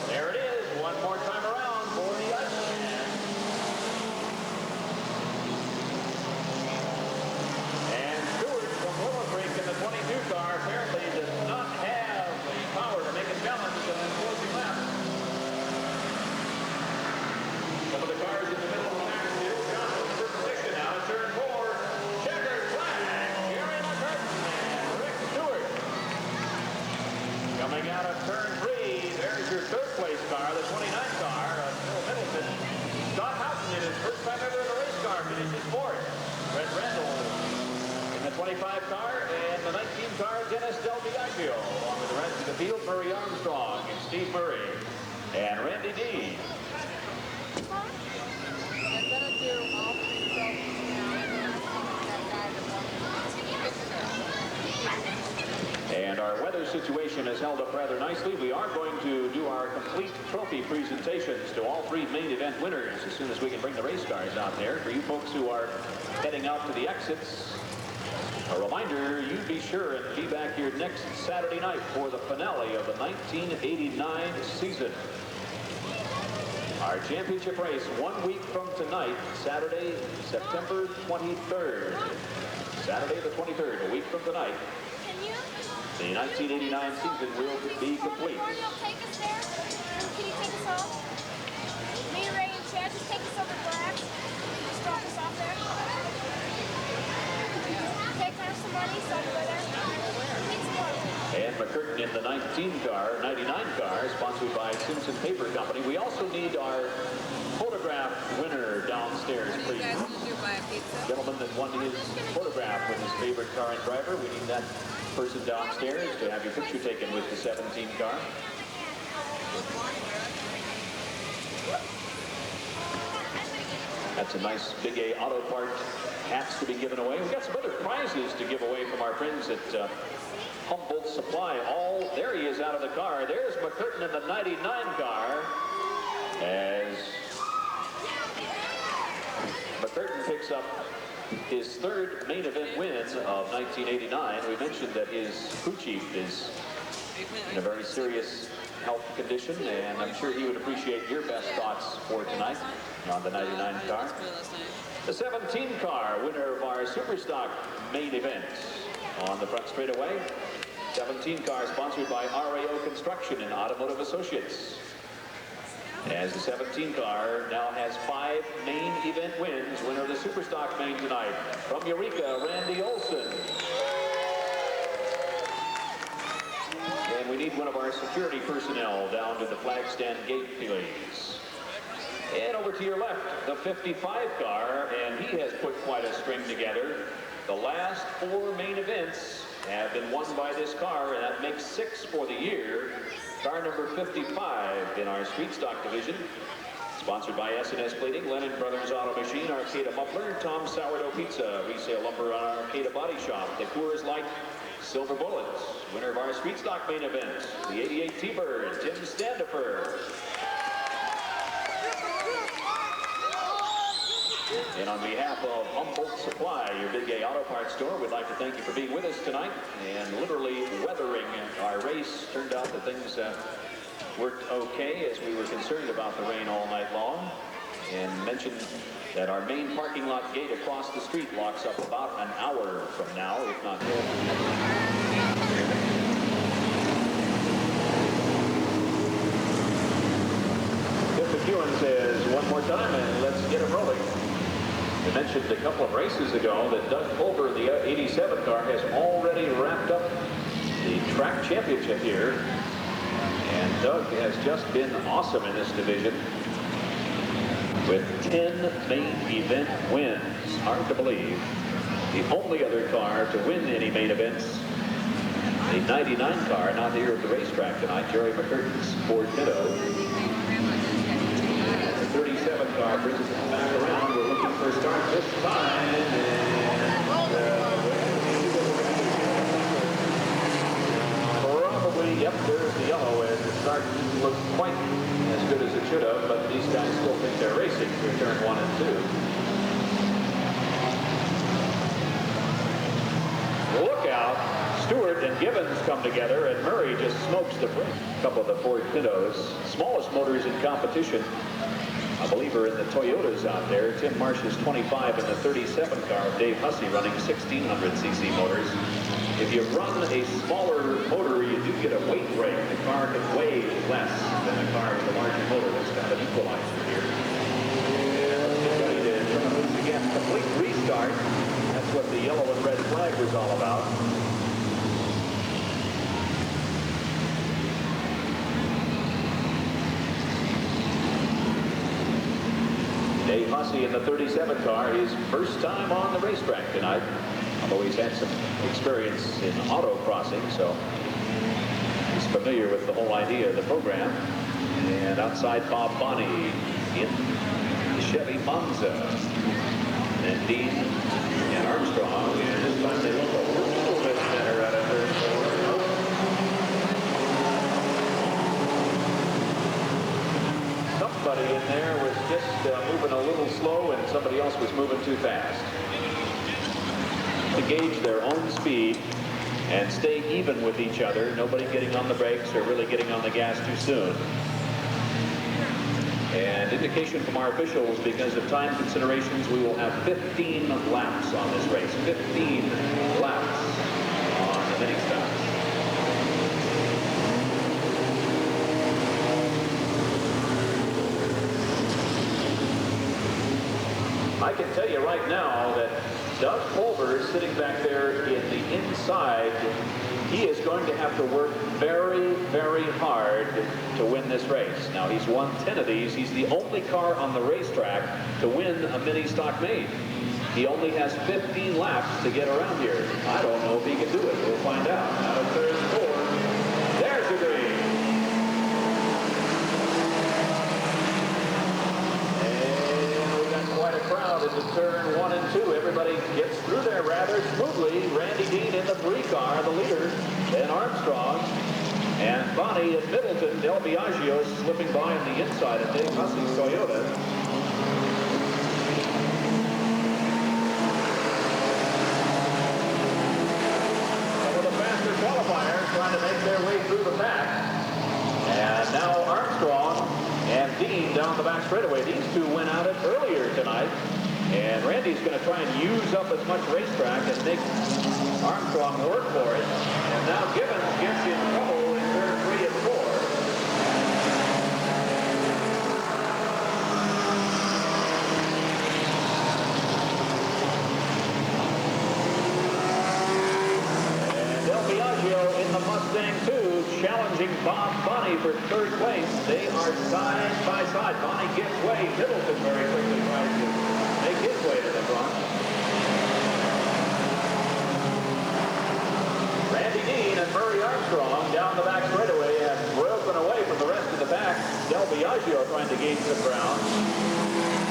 There it is, one more time around for the Iceman. And Stewart from Willow Creek in the 22 car apparently does not have the power to make a challenge in the closing lap. Some of the cars in the middle of the pack still got for position now in turn 4. Checkered flag, Gary McCurtain and Rick Stewart. Coming out of turn 3, there's your 3rd place car, the 29 car of Bill Middleton. Scott Houghton in his first time ever in a race car finishes 4th. Fred Rendell in the 25 car, and the 19 car, Dennis Del Biagio. Along with the rest of the field, Murray Armstrong and Steve Murray and Randy D. I'm gonna do all 3 trophies now, and then that guy that won the And our weather situation has held up rather nicely. We are going to do our complete trophy presentations to all 3 main event winners as soon as we can bring the race cars out there. For you folks who are heading out to the exits, a reminder, you be sure and be back here next Saturday night for the finale of the 1989 season. Our championship race 1 week from tonight, Saturday, September 23rd. Saturday the 23rd, a week from tonight. The 1989 season will be complete. Or you'll take us there? Can you take us home? Me, Ray, and Chad, just take us over to Black. Just drop us off there. Take us some money, so we're there. Need some money. And McCurtain in the 99 car, sponsored by Simpson Paper Company. We also need our photograph winner downstairs, please. You guys can do buy a pizza. Gentleman that won his photograph with his favorite car and driver. We need that person downstairs to have your picture taken with the 17 car. That's a nice Big A Auto Part hats to be given away. We've got some other prizes to give away from our friends at Humboldt Supply. There he is out of the car. There's McCurtain in the 99 car as McCurtain picks up his 3rd main event win of 1989. We mentioned that his crew chief is in a very serious health condition, and I'm sure he would appreciate your best thoughts for tonight on the 99 car. The 17 car, winner of our Superstock main event on the front straightaway. 17 car sponsored by RAO Construction and Automotive Associates. As the 17 car now has 5 main event wins, winner of the Superstock main tonight. From Eureka, Randy Olson. And we need one of our security personnel down to the flag stand gate, please. And over to your left, the 55 car, and he has put quite a string together. The last 4 main events have been won by this car, and that makes 6 for the year. Car number 55 in our Street Stock division. Sponsored by S&S Plating, Lennon Brothers Auto Machine, Arcata Muffler, Tom's Sourdough Pizza, Resale Lumber on Arcata Body Shop, the Coors Light Silver Bullets. Winner of our Street Stock main event, the 88 T-Bird, Tim Standifer. And on behalf of Humboldt Supply, your Big A Auto Parts store, we'd like to thank you for being with us tonight and literally weathering our race. Turned out that things worked okay as we were concerned about the rain all night long, and mentioned that our main parking lot gate across the street locks up about an hour from now, if not more. Jeff McEwen says one more time and let's get it rolling. I mentioned a couple of races ago that Doug Pulver, the 87 car, has already wrapped up the track championship here. And Doug has just been awesome in this division with 10 main event wins. Hard to believe. The only other car to win any main events, the 99 car, not here at the racetrack tonight, Jerry McCurtain's Ford Pinto. The 37 car brings us back around. We're looking for a start this time. Probably, yep, there's the yellow, and the start looks quite as good as it should have, but these guys still think they're racing through turn 1 and 2. Look out. Stewart and Gibbons come together, and Murray just smokes the brake. A couple of the Ford Pintos, smallest motors in competition, I believe, are in the Toyotas out there. Tim Marsh's 25 in the 37 car. Dave Hussey running 1600cc motors. If you run a smaller motor, you do get a weight break. The car can weigh less than a car with a larger motor. That's kind of an equalizer here. And let's get ready to turn it loose again. Complete restart. That's what the yellow and red flag was all about. Dave Hussey in the 37 car, his first time on the racetrack tonight. Although he's had some experience in autocrossing, so he's familiar with the whole idea of the program. And outside Bob Bonney in the Chevy Monza. And Dean and Armstrong, and this time they look a little bit better out of third four. Somebody in there was just moving a little slow, and somebody else was moving too fast. To gauge their own speed and stay even with each other, nobody getting on the brakes or really getting on the gas too soon. And indication from our officials, because of time considerations, we will have 15 laps on this race. 15 laps on the mini stocks. I can tell you right now that Doug Pulver is sitting back there in the inside. He is going to have to work very, very hard to win this race. Now, he's won 10 of these. He's the only car on the racetrack to win a mini stock main. He only has 15 laps to get around here. I don't know if he can do it. We'll find out. Out of turn 4. There's the green. Quite a crowd into turn 1 and 2. Everybody gets through there rather smoothly. Randy Dean in the 3 car, the leader. Then Armstrong and Bonnie at Middleton. Del Biagio slipping by on the inside of Dave Hussey's Toyota. Some of the faster qualifiers trying to make their way through the pack. And now Armstrong and Dean down the back straightaway. These two went at it earlier tonight. And Randy's going to try and use up as much racetrack and make Armstrong work for it. And now Gibbons gets in trouble in turn 3 and 4. And Del Biagio in the Mustang 2 challenging Bob Bonney for 3rd place. They are side by side. Bonney gives way. Middleton very quickly tries to make his way to the front. Randy Dean and Murray Armstrong down the back straightaway have broken away from the rest of the pack. Del Biagio trying to gain some ground.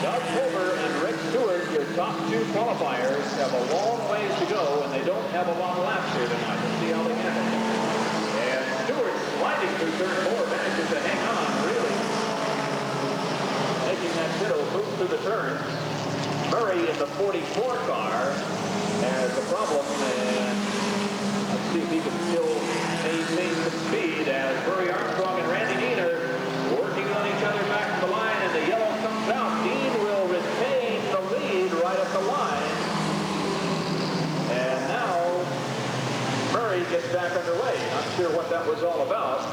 Doug Pulver and Rick Stewart, your top 2 qualifiers, have a long ways to go, and they don't have a long laps here tonight. Let's see how they get it. Sliding through turn 4, manages to hang on, really. Making that Pinto move through the turn. Murray in the 44 car has a problem, and let's see if he can still maintain some speed as Murray Armstrong and Randy Dean are working on each other back to the line, and the yellow comes out. Dean will retain the gets back underway. Not sure what that was all about.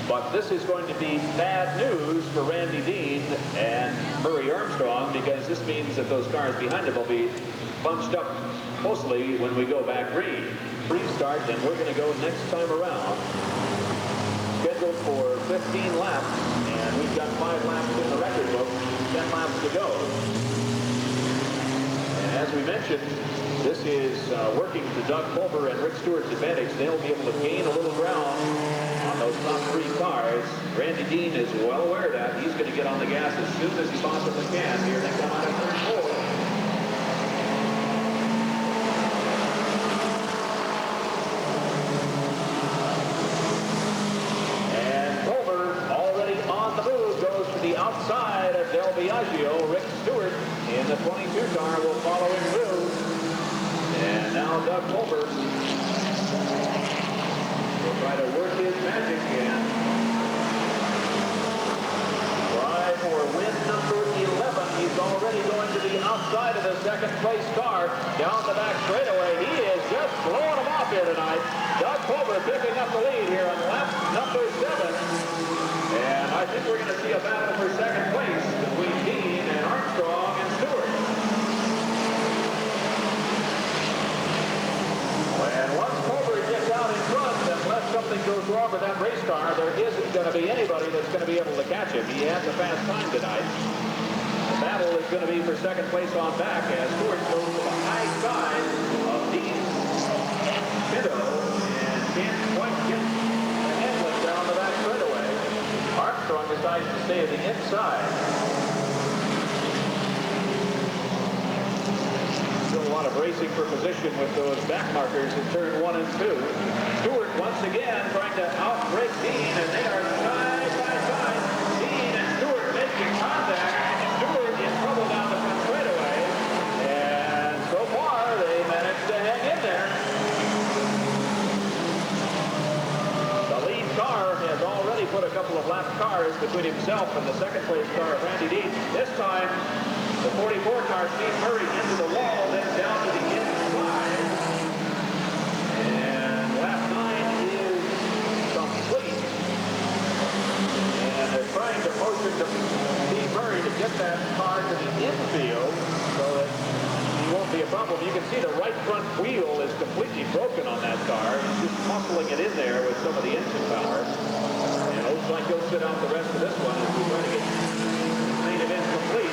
But this is going to be bad news for Randy Dean and Murray Armstrong, because this means that those cars behind them will be bunched up closely when we go back green. Restart, and we're going to go next time around. Scheduled for 15 laps, and we've got 5 laps in the record book, 10 laps to go. And as we mentioned, this is working to Doug Pulver and Rick Stewart's advantage. They'll be able to gain a little ground on those top 3 cars. Randy Dean is well aware of that. He's going to get on the gas as soon as he possibly can. Here they come out of turn 4. And Pulver, already on the move, goes to the outside of Del Biagio. Rick Stewart in the 22 car will follow him through. And now Doug Pulver will try to work his magic again. Try for win number 11. He's already going to the outside of the second place car down the back straightaway. He is just blowing them off here tonight. Doug Pulver picking up the lead here on lap number 7. And I think we're going to see a battle for second place between Dean and Armstrong and Stewart. And once Pulver gets out in front, unless something goes wrong with that race car, there isn't going to be anybody that's going to be able to catch him. He has a fast time tonight. The battle is going to be for second place on back as Stewart goes to the high side of Dean's Pinto and can't quite get the handling down the back straightaway. Armstrong decides to stay at the inside. A lot of racing for position with those back markers in turn 1 and 2. Stewart once again trying to outbreak Dean, and they are side by side. Dean and Stewart making contact. Stewart in trouble down the front straightaway, and so far they managed to hang in there. The lead car has already put a couple of lap cars between himself and the second place car of Randy Dean. This time the 44 car, Steve Murray, into the wall, then down to the inside. And lap 9 is complete. And they're trying to motion to Steve Murray to get that car to the infield so that he won't be a problem. You can see the right front wheel is completely broken on that car. He's just muscling it in there with some of the engine power. And looks like he'll sit out the rest of this one as we try to get main event complete.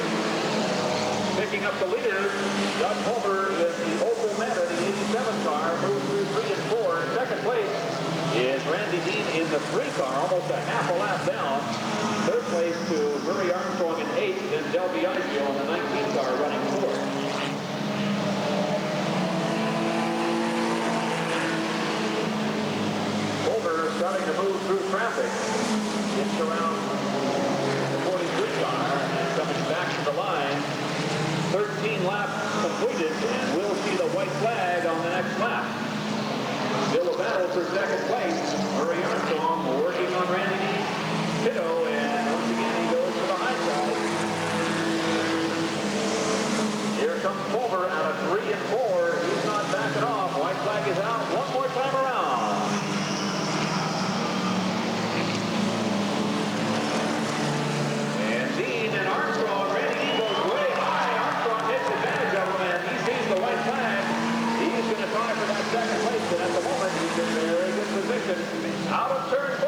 Picking up the leader, Doug Pulver with the Opel Meta, the 87 car, moves through 3 and 4. Second place is Randy Dean in the 3 car, almost a half a lap down. Third place to Murray Armstrong in 8th, then Del Biagio in the 19 car running 4th. Pulver starting to move through traffic. Gets around the 43 car and coming back to the line. 13 laps completed, and we'll see the white flag on the next lap. Still a battle for second place. Murray Armstrong working on Randy Pinto, and once again he goes to the high side. Here comes Pulver out of 3 and 4. He's not backing off. White flag is out one more time around. And Dean and Armstrong, Randy Dean goes way high. Armstrong takes advantage of him, and he sees the white flag. He's going to try for that second place, and at the moment he's in very good position. Out of turn 4,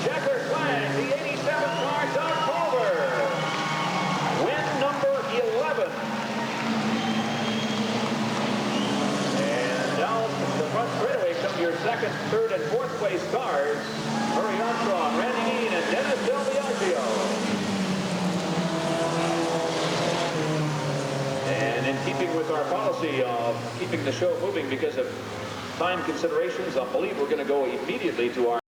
checker flag, the 87 car, Doug Pulver. Win number 11. And down the front straightaway come your second, third, and fourth place cars. Murray Armstrong, Randy Dean, and Dennis Del Biagio. And in keeping with our policy of keeping the show moving because of time considerations, I believe we're going to go immediately to our